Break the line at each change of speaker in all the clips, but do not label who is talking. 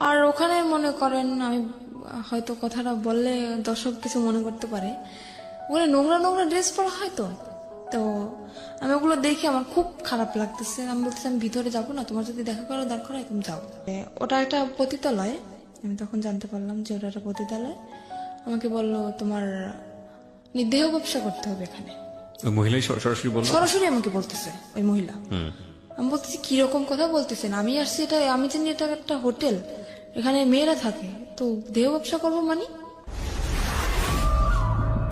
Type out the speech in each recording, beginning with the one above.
আর ওখানে মনে করেন আমি হয়তো কথাটা বললে দর্শক কিছু মনে করতে পারে, ওখানে নোংরা নোংরা ড্রেস পরা হয় তো, তো আমি ওগুলো দেখে আমার খুব খারাপ লাগতেছে। আমি বলতেছি আমি ভিতরে যাবো না, তোমার যদি দেখা করার দরকার হয় তুমি যাও। ওটা একটা পতিতালয়, আমি তখন জানতে পারলাম যে ওটা একটা পতিতালয়। আমাকে বললো তোমার দেহ ব্যবসা করতে হবে এখানে।
ওই মহিলাই সরাসরি বলল?
সরাসরি আমাকে বলতেছে ওই মহিলা। আমি বলতেছি কিরকম কথা বলতেছেন, আমি আসছি এটা, আমি জানি এটা একটা হোটেল, এখানে মেয়েরা থাকে, তো দেহ ব্যবসা করবো মানে?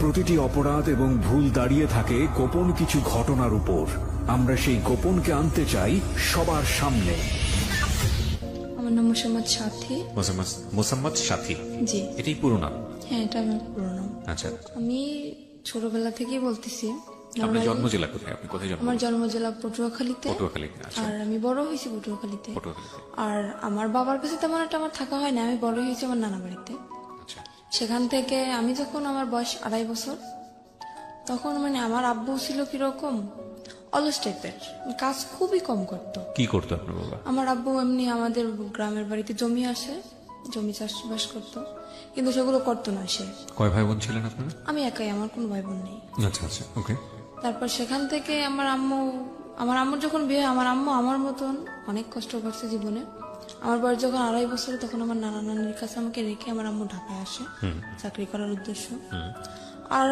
প্রতিটি অপরাধ এবং ভুল দাঁড়িয়ে থাকে গোপন কিছু ঘটনার উপর। আমরা সেই গোপনকে আনতে চাই সবার সামনে।
আমার নাম মোসাম্মদ সাথী।
মোসাম্মদ সাথী?
জি।
এটাই পুরো নাম?
হ্যাঁ, এটা আমার পুরো নাম।
আচ্ছা,
আমি ছোটবেলা থেকেই বলতেছি।
আপনার জন্ম জেলা কোথায়? আপনি কোথায় জন্ম?
আমার জন্ম জেলা পটুয়াখালীতে।
পটুয়াখালীতে। আচ্ছা।
আর আমি বড় হয়েছি পটুয়াখালীতে।
পটুয়াখালীতে।
আর আমার বাবার কাছে তেমন একটা আমার থাকা হয় না, আমি বড় হয়েছি আমার নানা বাড়িতে।
আচ্ছা।
সেখান থেকে আমি যখন আমার বয়স 2.5 বছর, তখন মানে আমার আব্বু ছিল কিরকম অলস টাইপের, কাজ খুবই কম করতো।
কি করতো আপনার বাবা?
আমার আব্বু এমনি আমাদের গ্রামের বাড়িতে জমি আসে, জমি চাষবাস করতো, কিন্তু সেগুলো করতো না সে।
কয় ভাই বোন ছিলেন আপনারা?
আমি একাই, আমার কোনো ভাই বোন নেই।
আচ্ছা আচ্ছা, ওকে।
তারপর সেখান থেকে আমার আম্মুর যখন বিয়ে হয়, আমার আম্মু আমার মতন অনেক কষ্ট করছে জীবনে। আমার বয়স যখন 2.5 বছর, তখন আমার নানা নানির কাছে আমাকে রেখে আমার আম্মু ঢাকায় আসে চাকরি করার উদ্দেশ্য। আর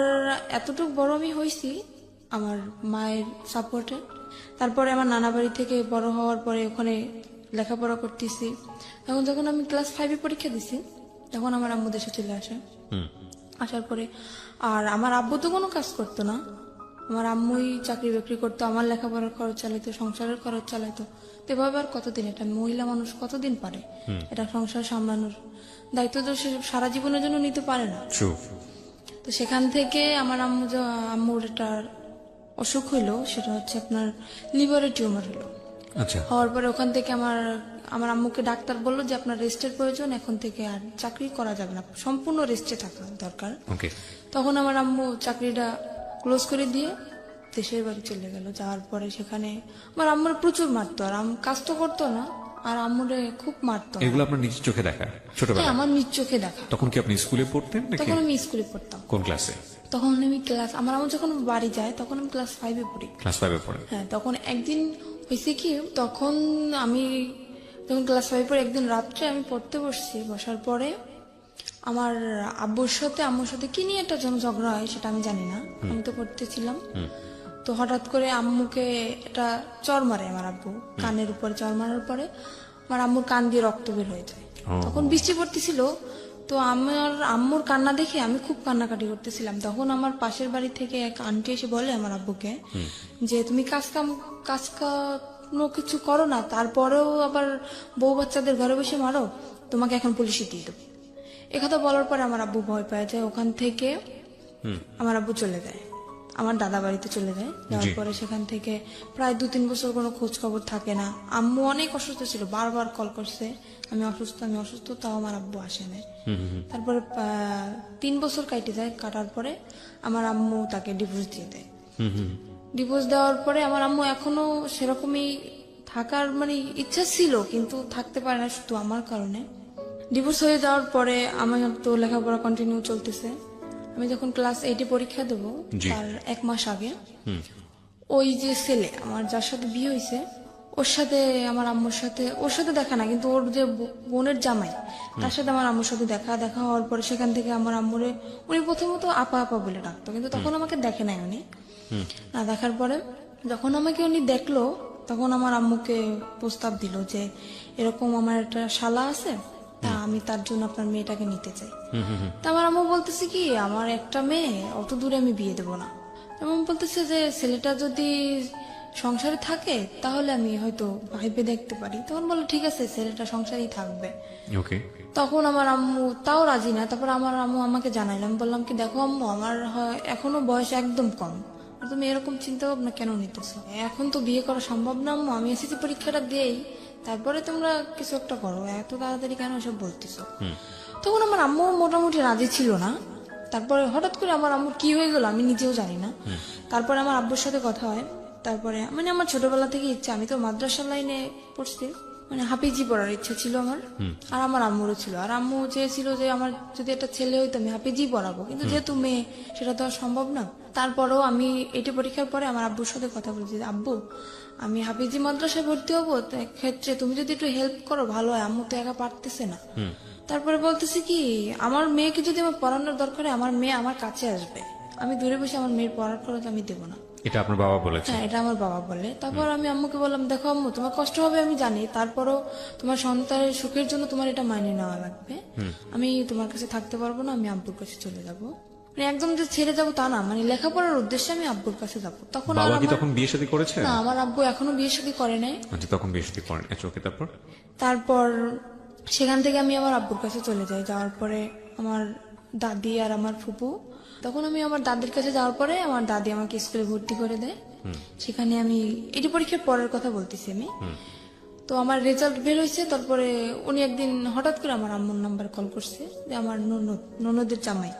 এতটুকু বড় আমি হয়েছি আমার মায়ের সাপোর্টে। তারপরে আমার নানা বাড়ি থেকে বড় হওয়ার পরে ওখানে লেখাপড়া করতেছি। তখন যখন আমি ক্লাস 5-এ পরীক্ষা দিছি, তখন আমার আম্মু দেশে চলে আসে। আসার পরে আর আমার আব্বু তো কোনো কাজ করতো না, আমার আম্মুই চাকরি বাকরি করতো, আমার লেখাপড়ার খরচ চালাইতো, সংসারের খরচ চালাইতো। তো এভাবে আর কতদিন, এটা মহিলা মানুষ কতদিন পারে এটা সংসার সামলানোর দায়িত্ব তো সে সারা জীবনের জন্য নিতে পারে না। তো সেখান থেকে আমার আম্মুর একটা অসুখ হইলো, সেটা হচ্ছে আপনার লিভারের টিউমার হলো।
আচ্ছা।
হওয়ার পরে ওখান থেকে আমার আম্মুকে ডাক্তার বললো যে আপনার রেস্টের প্রয়োজন, এখন থেকে আর চাকরি করা যাবে না, সম্পূর্ণ রেস্টে থাকা দরকার।
ওকে।
তখন আমার আম্মু চাকরিটা ক্লোজ করে দিয়ে দেশের বাড়ি চলে গেল। যাওয়ার পরে সেখানে আমার আম্মুর প্রচুর মারতো, আর কাজ তো করতো না, আর আম্মুরে খুব মারতো।
এগুলো আপনার নিজ চোখে দেখা ছোটবেলায়?
হ্যাঁ, আমার নিজ চোখে দেখা।
তখন কি আপনি স্কুলে পড়তেন নাকি?
তখন আমি স্কুলে পড়তাম।
কোন ক্লাসে?
তখন আমি আমার আম্মু যখন বাড়ি যায় তখন আমি ক্লাস 5-এ পড়ি।
ক্লাস 5-এ পড়েন?
হ্যাঁ, তখন একদিন হয়েছে কি, তখন আমি যখন ক্লাস 5 পরে একদিন রাত্রে আমি পড়তে বসছি, বসার পরে আমার আব্মুর সাথে কি নিয়ে একটা ঝগড়া হয় সেটা আমি জানি না, আমি তো পড়তেছিলাম। তো হঠাৎ করে আম্মুকে একটা চর মারে আমার আব্বু, কানের উপরে চর মারার পরে আমার আম্মুর কান দিয়ে রক্ত বের হয়ে যায়। তখন বৃষ্টি পড়তেছিল, তো আমার আম্মুর কান্না দেখে আমি খুব কান্নাকাটি করতেছিলাম। তখন আমার পাশের বাড়ি থেকে এক আন্টি এসে বলে আমার আব্বুকে যে তুমি কাজ কোনো কিছু করো না, তারপরেও আবার বউ বাচ্চাদের ঘরে বসে মারো, তোমাকে এখন পুলিশে দিয়ে দেবো। একথা বলার পরে আমার আব্বু ভয় পায় যায়, ওখান থেকে আমার আব্বু চলে যায়, আমার দাদা বাড়িতে চলে যায়। যাওয়ার পরে সেখান থেকে প্রায় 2-3 বছর কোনো খোঁজ খবর থাকে না। আম্মু অনেক অসুস্থ ছিল, বারবার কল করছে আমি অসুস্থ, তাও আমার আব্বু আসে না। তারপরে 3 বছর কাটে যায়, কাটার পরে আমার আম্মু তাকে ডিভোর্স দিয়ে দেয়। ডিভোর্স দেওয়ার পরে আমার আম্মু এখনো সেরকমই থাকার মানে ইচ্ছা ছিল, কিন্তু থাকতে পারে না শুধু আমার কারণে। ডিভোর্স হয়ে যাওয়ার পরে আমার তো লেখাপড়া কন্টিনিউ চলতেছে। আমি যখন ক্লাস 8-এ পরীক্ষা দেবো তার 1 মাস আগে ওই যে ছেলে আমার যার সাথে বিয়ে হয়েছে, ওর সাথে আমার আম্মুর সাথে, ওর সাথে দেখা না কিন্তু ওর যে বোনের জামাই, তার সাথে আমার আম্মুর সাথে দেখা হওয়ার পরে সেখান থেকে আমার আম্মুরে উনি প্রথমত আপা আপা বলে ডাকতো, কিন্তু তখন আমাকে দেখে নাই উনি। না দেখার পরে যখন আমাকে উনি দেখলো, তখন আমার আম্মুকে প্রস্তাব দিল যে এরকম আমার একটা শালা আছে, তা আমি তার জন্য আপনার মেয়েটাকে নিতে চাই। তা আমার আম্মু বলতেছে কি আমার একটা মেয়ে, অত দূরে আমি বিয়ে দেবো না। এমন বলতেছে যে ছেলেটা যদি সংসারে থাকে তাহলে আমি হয়তো ভাইবে দেখতে পারি। তখন বললো ঠিক আছে, ছেলেটা সংসারেই থাকবে।
ওকে।
তখন আমার আম্মু তাও রাজি না। তারপর আমার আম্মু আমাকে জানাইলাম, বললাম কি দেখো আম্মু, আমার এখনো বয়স একদম কম, আর তুমি এরকম চিন্তা ভাবনা কেন নিতেছো? এখন তো বিয়ে করা সম্ভব না আম্মু, আমি এসএসসি পরীক্ষাটা দেই, তারপরে তোমরা কিছু একটা করো, এত তাড়াতাড়ি কেন এসব বলতেছো? তখন আমার আম্মু মোটামুটি রাজি ছিল না। তারপরে হঠাৎ করে আমার আম্মুর কি হয়ে গেল আমি নিজেও জানি না। তারপরে আমার আব্বুর সাথে কথা হয়। তারপরে মানে আমার ছোটবেলা থেকে ইচ্ছা, আমি তো মাদ্রাসা লাইনে পড়ছি, মানে হাফিজি পড়ার ইচ্ছা ছিল আমার, আর আমার আম্মুরও ছিল। আর আম্মু চেয়েছিল যে আমার যদি একটা ছেলে হইতো আমি হাফিজি পড়াবো, কিন্তু যেহেতু মেয়ে সেটা তো আর সম্ভব না। তারপরেও আমি এটি পরীক্ষার পরে আমার আব্বুর সাথে কথা বলছি যে, আব্বু আমি হাফিজি মাদ্রাসায় ভর্তি হবো, তো ক্ষেত্রে তুমি যদি একটু হেল্প করো ভালো হয়, আম্মু তো একা পারতেছে না। তারপরে বলতেছি কি, আমার মেয়েকে যদি আমার পড়ানোর দরকার হয়, আমার মেয়ে আমার কাছে আসবে, আমি দূরে বসে আমার মেয়ের পড়ার খরচ আমি দেবো না।
এটা আপনার বাবা বলেছে?
হ্যাঁ, এটা আমার বাবা বলে। তারপর আমি আম্মুকে বললাম, দেখো আম্মু তোমার কষ্ট হবে আমি জানি, তারপরও তোমার সন্তানের সুখের জন্য তোমার এটা মাইনে নেওয়া লাগবে। আমি তোমার কাছে থাকতে পারবো না, আমি আব্বুর কাছে চলে যাব। মানে একদম যে ছেড়ে যাবো তা না, মানে লেখাপড়ার উদ্দেশ্যে আমি আব্বুর কাছে যাবো। তখন আর
বাবা কি
আমার-
তখন বিয়ে শাদী করেছে?
না, আমার আব্বু এখনো বিয়ে শাদী করে নাই।
আচ্ছা, তখন বিয়ে শাদী করেন। আচ্ছা, ওকে, তারপর?
তারপর সেখান থেকে আমি আমার আব্বুর কাছে চলে যাই। যাওয়ার পরে আমার দাদি আর আমার ফুপু, তখন আমি আমার দাদির কাছে যাওয়ার পরে আমার দাদি আমাকে স্কুলে ভর্তি করে দেয়। সেখানে আমি এটি পরীক্ষার পরের কথা বলতেছি আমি। তো আমার রেজাল্ট বের হয়েছে, তারপরে উনি একদিন হঠাৎ করে আমার আম্মুর নাম্বার কল করছে, যে আমার ননদের জামাই,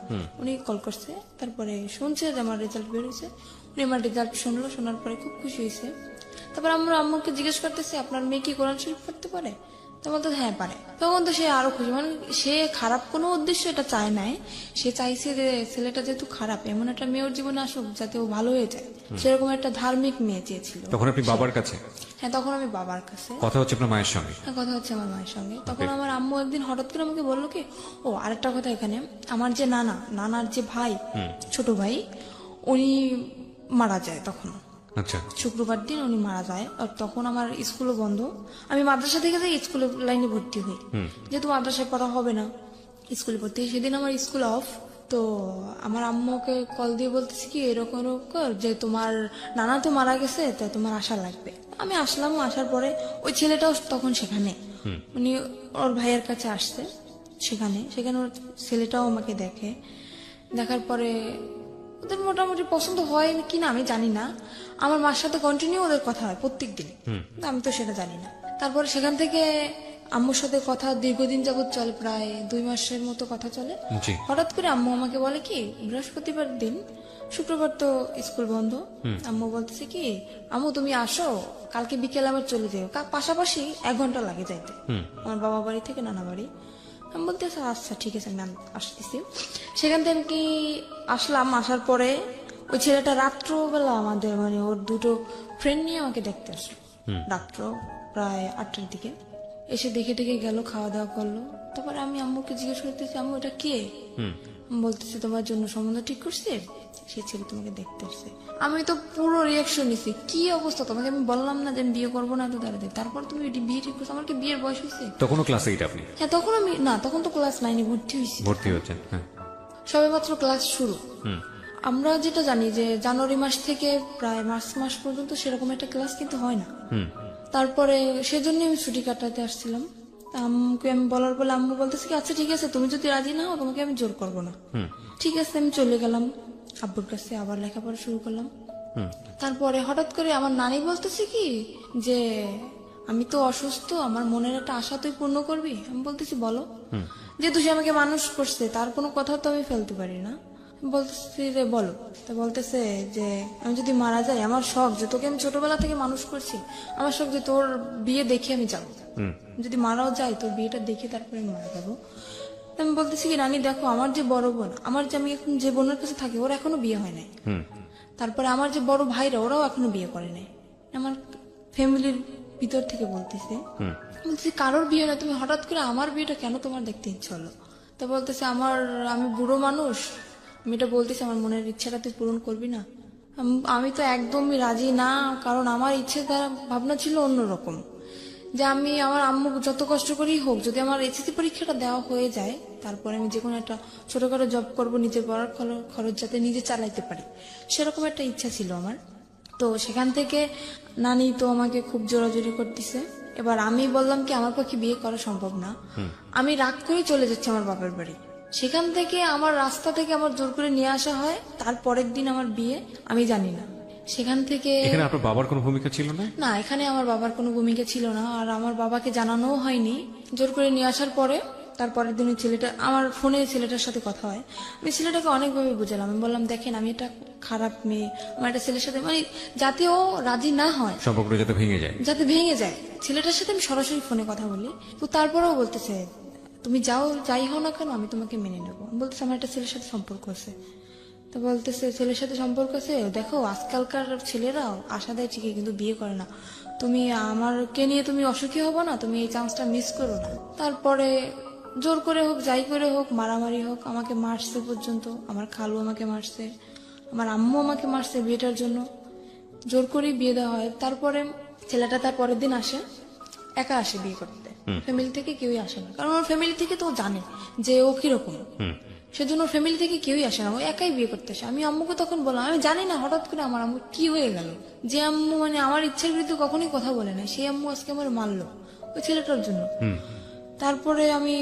উনি কল করছে। তারপরে শুনছে যে আমার রেজাল্ট বের হয়েছে, উনি আমার রেজাল্ট শুনলো, শোনার পরে খুব খুশি হয়েছে। তারপর আমরা আম্মুকে জিজ্ঞেস করতেছি, আপনার মেয়ে কি কোরআন শরীফ পড়তে পারে? তো বলতো হ্যাঁ পারে। তখন তো সে আরো খুশি, মানে সে খারাপ কোনো উদ্দেশ্য এটা চায় নাই, সে চাইছে যে ছেলেটা যেহেতু খারাপ, এমন একটা মেয়ের জীবনে আসুক যাতে ও ভালো হয়ে যায়, সেরকম একটা ধার্মিক মেয়ে চেয়েছিল।
তখন আপনি বাবার কাছে?
হ্যাঁ, তখন আমি বাবার কাছে।
কথা হচ্ছে আপনার মায়ের সঙ্গে?
হ্যাঁ, কথা হচ্ছে আমার মায়ের সঙ্গে। তখন আমার আম্মু একদিন হঠাৎ করে আমাকে বললো কি, ও আরেকটা কথা, এখানে আমার যে নানার যে ভাই, ছোট ভাই, উনি মারা যায় তখন।
আচ্ছা,
শুক্রবার দিন উনি মারা যায়। আর তখন আমার স্কুলও বন্ধ, আমি মাদ্রাসা থেকে যাই স্কুলে লাইনে ভর্তি হই, যেহেতু মাদ্রাসায় পড়া হবে না, স্কুলে ভর্তি হই। সেদিন আমার স্কুল অফ। তো আমার আম্মুকে কল দিয়ে বলতেছি কি, এরকম এরকম যে তোমার নানা তো মারা গেছে, তাই তোমার আসা লাগবে। আমি আসলাম, আসার পরে ওই ছেলেটাও তখন সেখানে, উনি ওর ভাইয়ের কাছে আসছে। সেখানে ওর ছেলেটাও আমাকে দেখে। দেখার পরে ওদের মোটামুটি পছন্দ হয় কিনা আমি জানি না, আমার মার সাথে কন্টিনিউ ওদের কথা হয় প্রত্যেক দিন, আমি তো সেটা জানি না। তারপরে সেখান থেকে আম্মুর সাথে কথা দীর্ঘদিন যাবত চলে, প্রায় 2 মাসের মতো কথা চলে।
জি।
হঠাৎ করে আম্মু আমাকে বলে কি, বৃহস্পতিবার দিন, শুক্রবার তো স্কুল বন্ধ, আম্মু বলতেছে কি, আম্মু তুমি আসো, কালকে বিকেলে আবার চলে যাও, পাশাপাশি 1 ঘন্টা লাগে যাইতে আমার বাবা বাড়ি থেকে নানা বাড়ি। আমি বলতেছি আচ্ছা ঠিক আছে, আমি আসতেছি। সেখান থেকে কি আসলাম, আসার পরে ওই ছেলেটা রাত্রবেলা আমাদের মানে ওর 2টো ফ্রেন্ড নিয়ে আমাকে দেখতে আসলো রাত্র প্রায় 8টার দিকে। এসে দেখে গেল, খাওয়া দাওয়া করলো। তারপরে আমি আম্মুকে জিজ্ঞেস করতেছি, আম্মু এটা কে? বলতেছি তোমার জন্য সম্বন্ধ ঠিক করছে, সে ছেলে তোমাকে দেখতে আসছে। আমি তো পুরো রিয়াকশন নিছি, কি অবস্থা, তোমাকে আমি বললাম না যে আমি বিয়ে করবো না, তো দাঁড়াতে, তারপর তুমি বিয়ে ঠিক করছো, আমার কি বিয়ের বয়স হয়েছে?
তখনও ক্লাস 8 আপনি?
হ্যাঁ, তখন আমি না, তখন তো ক্লাস 9-এ ভর্তি হয়েছি,
ভর্তি হচ্ছেন? হ্যাঁ।
সবে মাত্র ক্লাস শুরু। আমরা যেটা জানি যে জানুয়ারি মাস থেকে প্রায় মার্চ মাস পর্যন্ত সেরকম একটা ক্লাস কিন্তু হয় না। তারপরে সেজন্য আমি ছুটি কাটাতে আসছিলাম। আম্মুকে আমি বলার বলে আম্মু বলতেছে কি, আচ্ছা ঠিক আছে, তুমি যদি রাজি না হও তোমাকে আমি জোর করবো না। ঠিক আছে, আমি চলে গেলাম আব্বুর কাছে, আবার লেখাপড়া শুরু করলাম। তারপরে হঠাৎ করে আমার নানি বলতেছে কি যে, আমি তো অসুস্থ, আমার মনের একটা আশা তুই পূর্ণ করবি। আমি বলতেছি বলো। যেহেতু সে আমাকে মানুষ করছে, তার কোনো কথা তো আমি ফেলতে পারি না। বলতেছি যে বলো। তো বলতেছে যে আমি যদি মারা যাই, আমার শখ যে তোকে আমি ছোটবেলা থেকে মানুষ করছি, আমার শখ যে তোর বিয়ে দেখে আমি যাবো, যদি মারাও যাই তোর বিয়েটা দেখে তারপরে আমি মারা যাবো। তো আমি বলতেছি কি, রানী দেখো, আমার যে বড় বোন, আমার যে আমি এখন যে বোনের কাছে থাকি, ওর এখনো বিয়ে হয় নাই। তারপরে আমার যে বড় ভাইরা, ওরাও এখনো বিয়ে করে নাই। আমার ফ্যামিলির ভিতর থেকে বলতেছে কারোর বিয়ে না, তুমি হঠাৎ করে আমার বিয়েটা কেন তোমার দেখতে ইচ্ছে হলো? তা বলতেছে আমি বুড়ো মানুষ, আমি এটা বলতেছি আমার মনের ইচ্ছাটা তুই পূরণ করবি না। আমি তো একদমই রাজি না, কারণ আমার ইচ্ছে দ্বারা ভাবনা ছিল অন্যরকম, যে আমি আমার আম্মু যত কষ্ট করেই হোক, যদি আমার এসএসসি পরীক্ষাটা দেওয়া হয়ে যায়, তারপরে আমি যে কোনো একটা ছোটখাটো জব করব, নিজের পড়ার খরচ যাতে নিজে চালাইতে পারি, সেরকম একটা ইচ্ছা ছিল আমার। তো সেখান থেকে নানি তো আমাকে খুব জোরাজোরি করতেছে। এবার আমি বললাম কি, আমার পক্ষে বিয়ে করা সম্ভব না, আমি রাগ করে চলে যাচ্ছি আমার বাবার বাড়ি। সেখান থেকে আমার রাস্তা থেকে আমার জোর করে নিয়ে আসা হয়, তারপরের দিন আমার বিয়ে, আমি জানি না। সেখান থেকে
এখানে আপনার বাবার কোনো ভূমিকা ছিল না?
না, এখানে আমার বাবার কোনো ভূমিকা ছিল না, আর আমার বাবাকে জানানোও হয়নি। জোর করে নিয়ে আসার পরে তারপরের দিন ওই ছেলেটা আমার ফোনে ছেলেটার সাথে কথা হয়। আমি ছেলেটাকে অনেকভাবে বুঝালাম, আমি বললাম দেখেন আমি এটা খারাপ মেয়ে, আমার একটা ছেলের সাথে মানে যাতে ও রাজি না হয়,
সম্পর্কটা যাতে ভেঙে যায়।
যাতে ভেঙে যায়, ছেলেটার সাথে আমি সরাসরি ফোনে কথা বলি। তো তারপরেও বলতেছে তুমি যাই হও না কেন আমি তোমাকে মেনে নেবো। বলতেছে আমার একটা ছেলের সাথে সম্পর্ক আছে। তো বলতেছে ছেলের সাথে সম্পর্ক আছে, দেখো আজকালকার ছেলেরাও আশা দেয় ঠিকই কিন্তু বিয়ে করে না, তুমি আমারকে নিয়ে তুমি অসুখী হবো না, তুমি এই চান্সটা মিস করো না। তারপরে জোর করে হোক যাই করে হোক মারামারি হোক আমাকে মারছে পর্যন্ত, আমার খালু আমাকে মারছে, আমার আম্মু আমাকে মারছে বিয়েটার জন্য, জোর করেই বিয়ে দেওয়া হয়। তারপরে ছেলেটা তার পরের দিন আসে, একা আসে বিয়ে করতে, ফ্যামিলি থেকে কেউই আসে না, কারণ ওর ফ্যামিলি থেকে তো ও জানে যে ও কিরকম, সেজন্য ওর ফ্যামিলি থেকে কেউই আসে না, ও একাই বিয়ে করতে আসে। আমি আম্মুকে তখন বললাম আমি জানি না হঠাৎ করে আমার আম্মু কি হয়ে গেল, যে আম্মু মানে আমার ইচ্ছার বিরুদ্ধে কখনোই কথা বলে না, সেই আম্মু আজকে আমার মারলো ওই ছেলেটার জন্য। তারপরে আমি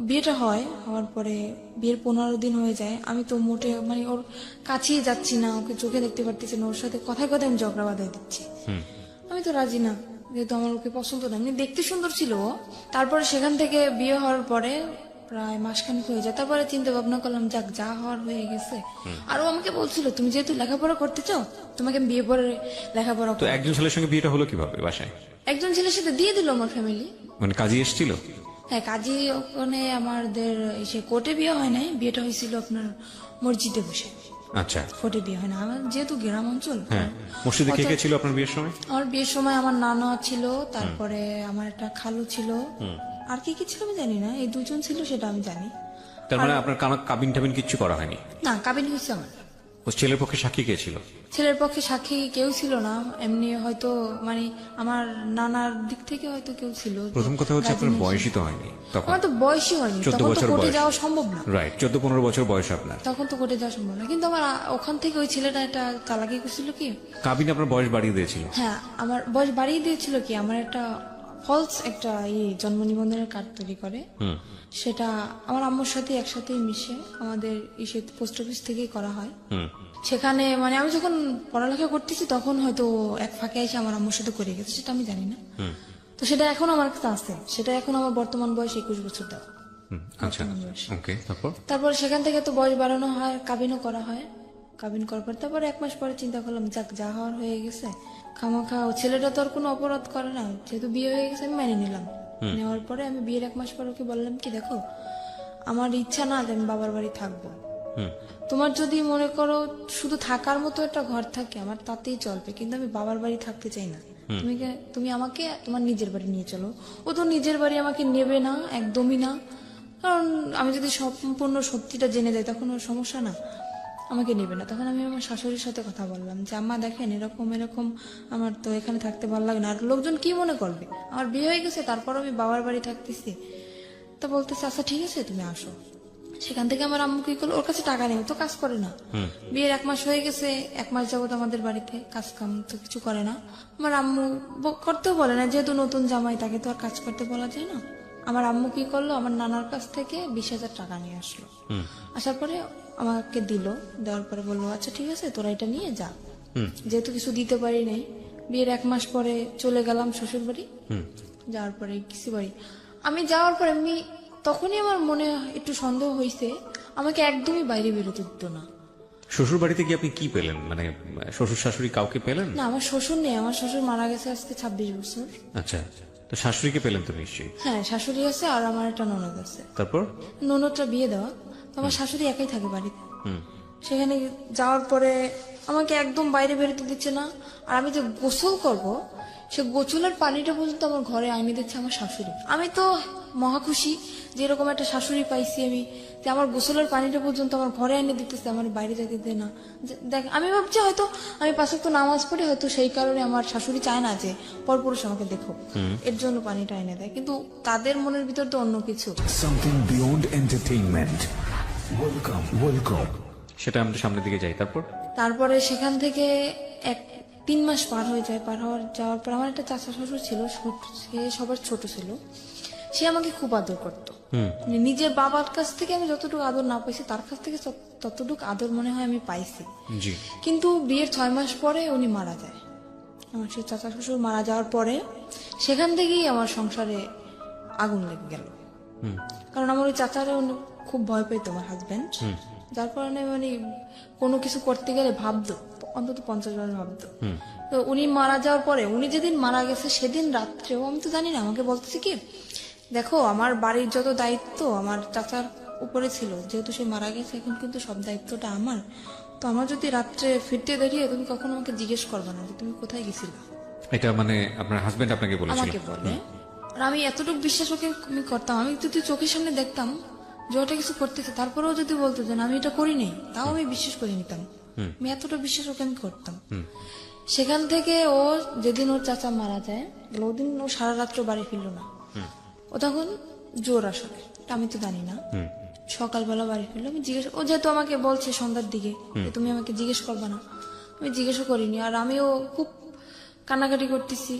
বিয়েটা হওয়ার পরে বিয়ের 15 দিন হয়ে যায়, আমি তো মোটে মানে ওর কাছেই যাচ্ছি না, ওকে চোখে দেখতে পারতেছি না, ওর সাথে কথায় কথায় আমি ঝগড়া বাঁধাই দিচ্ছি। আমি তো রাজি না, যেহেতু আমার ওকে পছন্দ না, এমনি দেখতে সুন্দর ছিল ও। তারপরে সেখান থেকে বিয়ে হওয়ার পরে প্রায় মাসখানেক হয়ে যায়, তারপরে চিন্তা ভাবনা করলাম যাক যা হওয়ার হয়ে গেছে। আর ও আমাকে বলছিল তুমি যেহেতু লেখাপড়া করতে চাও তোমাকে আমি বিয়ে পরে লেখাপড়া
তো
করবো।
একজন ছেলের সঙ্গে বিয়েটা হলো কিভাবে বাসায়?
একজন ছেলের সাথে দিয়ে দিল আমার ফ্যামিলি।
মানে কাজী এসেছিল?
হ্যাঁ কাজী, ওখানে আমাদের সে কোর্টে বিয়ে হয় নাই, বিয়েটা হয়েছিল আপনার মসজিদে বসে।
আচ্ছা,
কোর্টে বিয়ে হয় না, আমার যেহেতু গ্রাম অঞ্চল।
হ্যাঁ। মসজিদে কে কে ছিল আপনার বিয়ের সময়?
আমার বিয়ের সময় আমার নানা ছিল, তারপরে আমার একটা খালু ছিল, আর কি কি ছিল আমি জানি না, এই দুজন ছিল সেটা আমি জানি।
তার মানে আপনার কাবিন টাবিন কিচ্ছু করা হয়নি?
না কাবিন হয়েছে আমার।
ও ছেলের পক্ষে সাক্ষী কে ছিল?
ছেলের পক্ষে সাক্ষী কেউ ছিল না, এমনি হয়তো মানে আমার নানার দিক থেকে হয়তো কেউ ছিল।
প্রথম কথা হচ্ছে আপনার
গার্জিয়ান
বয়সই তো হয়নি তখন।
আমার তো বয়সই হয়নি,
14
তখন তো
বছর
কোর্টে
বয়স।
যাওয়া সম্ভব না।
রাইট, 14-15 বছর বয়স আপনার।
তখন তো কোর্টে যাওয়া সম্ভব না, কিন্তু আমার ওখান থেকে ওই ছেলেটা একটা চালাকি করছিল কি,
কাবিন আপনার বয়স বাড়িয়ে দিয়েছিল?
হ্যাঁ আমার বয়স বাড়িয়ে দিয়েছিল কি, আমার একটা ফলস একটা জন্ম নিবন্ধনের কার্ড তৈরি করে, সেটা আমার আম্মুর সাথে একসাথেই মিশে আমাদের পোস্ট অফিস থেকেই করা হয়। সেখানে মানে আমি যখন পড়ালেখা করতেছি তখন হয়তো এক ফাঁকে এসে আমার আম্মুর সাথে করে গেছে, সেটা আমি জানি না। তো সেটা এখন আমার কাছে আছে, সেটা এখন আমার বর্তমান বয়স 21 বছর দেওয়া।
আচ্ছা, ওকে।
তারপর সেখান থেকে তো বয়স বাড়ানো হয়, কাবিনও করা হয়। কাবিন করার পর তারপরে 1 মাস পরে চিন্তা করলাম যাক যা হওয়ার হয়ে গেছে, খামাখা ও ছেলেটা তো আর কোনো অপরাধ করে না, যেহেতু বিয়ে হয়ে গেছে আমি মেনে নিলাম। নেওয়ার পরে আমি বিয়ের 1 মাস পর ওকে বললাম কি দেখো আমার ইচ্ছা না যে আমি বাবার বাড়ি থাকবো, তোমার যদি মনে করো শুধু থাকার মতো একটা ঘর থাকে আমার তাতেই চলবে, কিন্তু আমি বাবার বাড়ি থাকতে চাই না, তুমি আমাকে তোমার নিজের বাড়ি নিয়ে চলো। ও তো নিজের বাড়ি আমাকে নেবে না, একদমই না, কারণ আমি যদি সম্পূর্ণ সত্যিটা জেনে যাই তখন ওর সমস্যা না, আমাকে নেবে না। তখন আমি আমার শাশুড়ির সাথে কথা বললাম যে আম্মা দেখেন এরকম এরকম আমার তো এখানে থাকতে ভালো লাগে না, আর লোকজন কি মনে করবে, আমার বিয়ে হয়ে গেছে তারপর আমি বাবার বাড়ি থাকতেছি। তো বলতেছে আচ্ছা ঠিক আছে তুমি আসো। সেখান থেকে আমার আম্মু কি করলো, ওর কাছে টাকা নেই, ও তো কাজ করে না, বিয়ের 1 মাস হয়ে গেছে, 1 মাস যাবত আমাদের বাড়িতে কাজ কাম তো কিছু করে না। আমার আম্মু করতেও বলে না, যেহেতু নতুন জামাই তাকে তো আর কাজ করতে বলা যায় না। আমার আম্মু কি করলো, আমার নানার কাছ থেকে 20,000 টাকা নিয়ে আসলো, আসার পরে আমাকে দিল, দেওয়ার পরে বললো আচ্ছা ঠিক আছে তোরা এটা নিয়ে যা। যেহেতু কিছু দিতে পারি নাই, বিয়ের 1 মাস পরে চলে গেলাম শ্বশুর বাড়ি। যাওয়ার পরে কিছু বাড়ি আমি যাওয়ার পরে এমনি তখনই আমার মনে একটু সন্দেহ হয়েছে, আমাকে একদমই বাইরে বেরোতে দিত না।
শ্বশুর বাড়িতে গিয়ে আপনি কি পেলেন, মানে শ্বশুর শাশুড়ি কাউকে পেলেন?
না আমার শ্বশুর নেই, আমার শ্বশুর মারা গেছে আজকে 26 বছর।
আচ্ছা, তো শাশুড়িকে পেলেন তো নিশ্চয়ই?
হ্যাঁ শাশুড়ি আছে আর আমার একটা ননদ আছে।
তারপর?
ননদটা বিয়ে দেওয়া, তো আমার শাশুড়ি একাই থাকে বাড়িতে। সেখানে যাওয়ার পরে আমাকে একদম বাইরে বেরোতে দিচ্ছে না, আর আমি যে গোসল করব সে গোসলের পানিটা পর্যন্ত আমার ঘরে আইনে দিচ্ছে আমার শাশুড়ি। আমি তো মহা খুশি যে এরকম একটা শাশুড়ি পাইছি আমি, যে আমার গোসলের পানিটা পর্যন্ত আমার ঘরে এনে দিতেছে, আমার বাইরে যেতে দেয় না। দেখ আমি ভাবছি হয়তো আমি 5 ওয়াক্ত নামাজ পড়ি, হয়তো সেই কারণে আমার শাশুড়ি চায় না যে পরপুরুষ আমাকে দেখো, এর জন্য পানিটা এনে দেয়, কিন্তু তাদের মনের ভিতর তো অন্য কিছু।
Something beyond entertainment. Welcome.
সেটা আমাদের সামনের দিকে যাই।
তারপরে সেখান থেকে 3 মাস পার হয়ে যায়, যাওয়ার পর আমার একটা চাচা শ্বশুর ছিল, সে সবার ছোট ছিল, সে আমাকে খুব আদর করতো। মানে নিজের বাবার কাছ থেকে আমি যতটুকু আদর না পাইছি তার কাছ থেকে ততটুকু আদর মনে হয় আমি পাইছি। কিন্তু বিয়ের 6 মাস পরে উনি মারা যায়, আমার সেই চাচা শ্বশুর মারা যাওয়ার পরে সেখান থেকেই আমার সংসারে আগুন লেগে গেল। কারণ আমার ওই চাচারে উনি খুব ভয় পেত আমার হাজবেন্ড, যার কারণে মানে কোনো কিছু করতে গেলে ভাবতো, অন্তত 50 বার ভাবতো। তো উনি মারা যাওয়ার পরে, উনি যেদিন মারা গেছে সেদিন রাত্রেও, আমি তো জানি না, আমাকে বলতেছে কি, দেখো আমার বাড়ির যত দায়িত্ব আমার চাচার উপরে ছিল, যেহেতু সে মারা গেছে এখন কিন্তু সব দায়িত্বটা আমার। তো আমার যদি রাত্রে ফিরতে দাঁড়িয়ে তুমি কখনো আমাকে জিজ্ঞেস করবে না যে তুমি কোথায় গেছিলে।
এটা মানে আপনার হাজবেন্ড আপনাকে বলেছিল?
আমাকে বলে। আর আমি এতটুকু বিশ্বাস ওকে আমি করতাম, আমি যদি চোখের সামনে দেখতাম যে ওটা কিছু করতেছে, তারপরেও যদি বলতো যে না আমি এটা করি নাই, তাও আমি বিশ্বাস করে নিতাম। আমি এতটা বিশ্বাস ওকে আমি করতাম। সেখান থেকে ও যেদিন ওর চাচা মারা যায়, ওদিন ও সারা রাত্র বাড়ি ফিরলো না। ও তখন জোর আসলে, এটা আমি তো জানি না। সকালবেলা বাড়ি ফিরলো, আমি জিজ্ঞেস, ও যেহেতু আমাকে বলছে সন্ধ্যার দিকে যে তুমি আমাকে জিজ্ঞেস করবে না, আমি জিজ্ঞেসও করিনি। আর আমিও খুব কান্নাকাটি করতেছি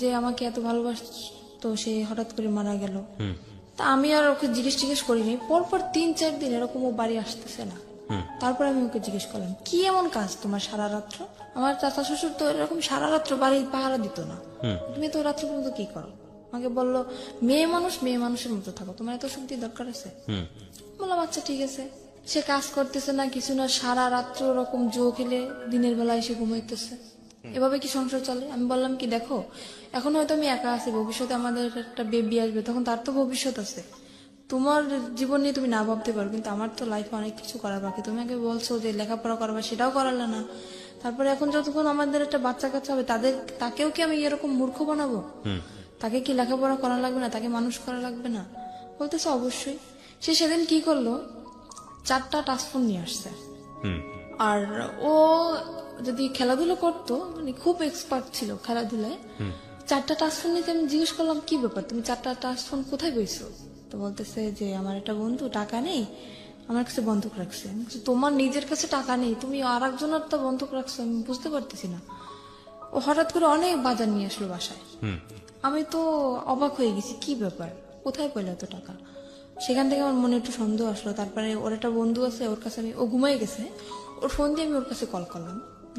যে আমাকে এত ভালোবাসতো, সে হঠাৎ করে মারা গেল। তা আমি আর ওকে জিজ্ঞেস করিনি। পরপর 3-4 দিন এরকম ও বাড়ি আসতেছে না। তারপর আমি ওকে জিজ্ঞেস করলাম কি এমন কাজ তোমার সারা রাত্র? আমার চাচা শ্বশুর তো এরকম সারা রাত্র বাড়ি পাহারা দিত না, তুমি তো রাত্র পর্যন্ত কি করো? আমাকে বললো মেয়ে মানুষ মেয়ে মানুষের মতো থাকো, তোমার এত শক্তি দরকার আছে? বললাম আচ্ছা ঠিক আছে। সে কাজ করতেছে না কিছু না, সারা রাত্র ওরকম জো খেলে দিনের বেলা এসে ঘুমাইতেছে। এভাবে কি সংসার চলে? আমি বললাম কি দেখো, এখন হয়তো আমি একা আছি, ভবিষ্যতে আমাদের একটা বেবি আসবে, তখন তার তো ভবিষ্যৎ আছে। তোমার জীবন নিয়ে তুমি না ভাবতে পারো, কিন্তু আমার তো লাইফে অনেক কিছু করার বাকি। তুমি আগে বলছো যে লেখাপড়া করবা, সেটাও করালে না। তারপরে এখন যতক্ষণ আমাদের একটা বাচ্চা কাচ্চা হবে, তাকেও কি আমি এরকম মূর্খ বানাবো? তাকে কি লেখাপড়া করা লাগবে না? তাকে মানুষ করা লাগবে না? বলতেছে অবশ্যই। সে সেদিন কি করলো, 4টা টাচফোন নিয়ে আসছে। আর ও যদি খেলাধুলো করতো, মানে খুব এক্সপার্ট ছিল খেলাধুলায়, 4টা টাচফোন নিতে আমি জিজ্ঞেস করলাম কি ব্যাপার, তুমি 4টা টাচফোন কোথায় পেয়েছো? তো বলতেছে যে আমার একটা বন্ধু টাকা নেই, আমার কাছে বন্ধক রাখছে। আমি বলছি, তোমার নিজের কাছে টাকা নেই, তুমি আর একজনের তো বন্ধক রাখছো, আমি বুঝতে পারতেছি না। ও হঠাৎ করে অনেক বাজার নিয়ে আসলো বাসায়। আমি তো অবাক হয়ে গেছি, কি ব্যাপার, কোথায় পেলো এত টাকা? সেখান থেকে আমার মনে একটু সন্দেহ আসলো। তারপরে ওর একটা বন্ধু আছে, ওর কাছে ও ঘুমাই গেছে, ওর ফোন দিয়ে আমি ওর কাছে কল করলাম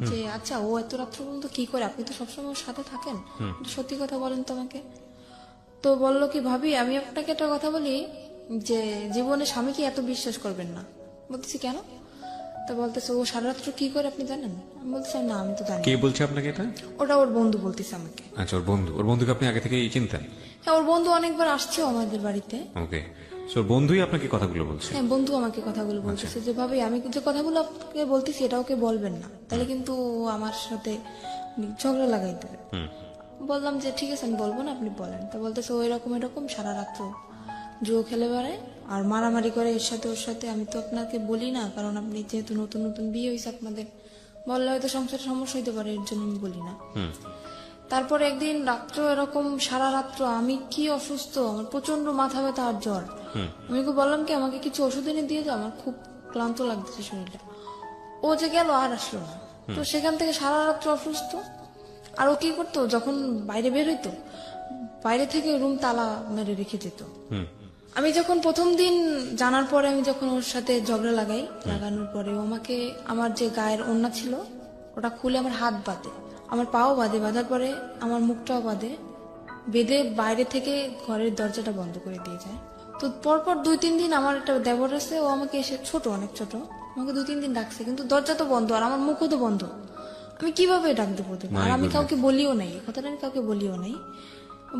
যে আচ্ছা ও এত রাত্র পর্যন্ত কি করে, আপনি তো সবসময় ওর সাথে থাকেন, সত্যি কথা বলেন তো আমাকে। তো বললো কি ভাবি আমি আপনাকে একটা কথা বলি, যে জীবনে স্বামীকে এত বিশ্বাস করবেন না। বলতেছি কেন? তো বলতেছে ও সারা রাত্র কি করে আপনি জানেন? আমি বলতেছি না আমি তো জানি
কে
না।
বলছে আপনাকে এটা?
ওটা ওর বন্ধু বলতেছে আমাকে।
আচ্ছা, ওর বন্ধুকে আপনি আগে থেকেই চিনতেন?
হ্যাঁ, ওর বন্ধু অনেকবার আসছেও আমাদের বাড়িতে।
ওকে, সো বন্ধুই আপনাকে কথাগুলো বলছে?
হ্যাঁ, বন্ধু আমাকে কথাগুলো বলতেছে যে ভাবি আমি যে কথাগুলো আপনাকে বলতেছি এটা ওকে বলবেন না, তাহলে কিন্তু ও আমার সাথে ঝগড়া লাগাই দেবে। বললাম যে ঠিক আছে আমি বলবো না, আপনি বলেন। তো বলতেছে ও এরকম সারা রাত্র জুয়ো খেলে বেড়ায় আর মারামারি করে এর সাথে ওর সাথে। আমি তো আপনাকে বলি না, কারণ আপনি যেহেতু নতুন নতুন বিয়ে হয়েছে আপনাদের, বললে হয়তো সংসারে সমস্যা হইতে পারে, এর জন্য আমি বলি না। তারপরে একদিন রাত্র এরকম সারা রাত্র আমি কি অসুস্থ, আমার প্রচন্ড মাথা ব্যথা আর জ্বর। আমি ওকে বললাম কি আমাকে কিছু ওষুধ এনে দিয়ে যাও, আমার খুব ক্লান্ত লাগতেছে শরীরটা। ও যে গেল আর আসলো না। তো সেখান থেকে সারা রাত্র অসুস্থ। আর ও কি করতো, যখন বাইরে বের হইতো বাইরে থেকে রুম তালা মেরে রেখে যেত। আমি যখন প্রথম দিন জানার পরে আমি যখন ওর সাথে ঝগড়া লাগানোর পরে ও আমাকে আমার যে গায়ের ওড়না ছিল ওটা খুলে আমার হাত বাঁধে, আমার পাও বাঁধে, বাঁধার পরে আমার মুখটাও বাঁধে, বেঁধে বাইরে থেকে ঘরের দরজাটা বন্ধ করে দিয়ে যায়। তো পরপর 2-3 দিন আমার একটা দেবর আছে, ও আমাকে এসে অনেক ছোট, আমাকে 2-3 দিন ডাকছে, কিন্তু দরজা তো বন্ধ আর আমার মুখও তো বন্ধ। আমি কিভাবে ডাক দেবো? আর আমি কাউকে বলিও নাই, কথাটা আমি কাউকে বলিও নাই,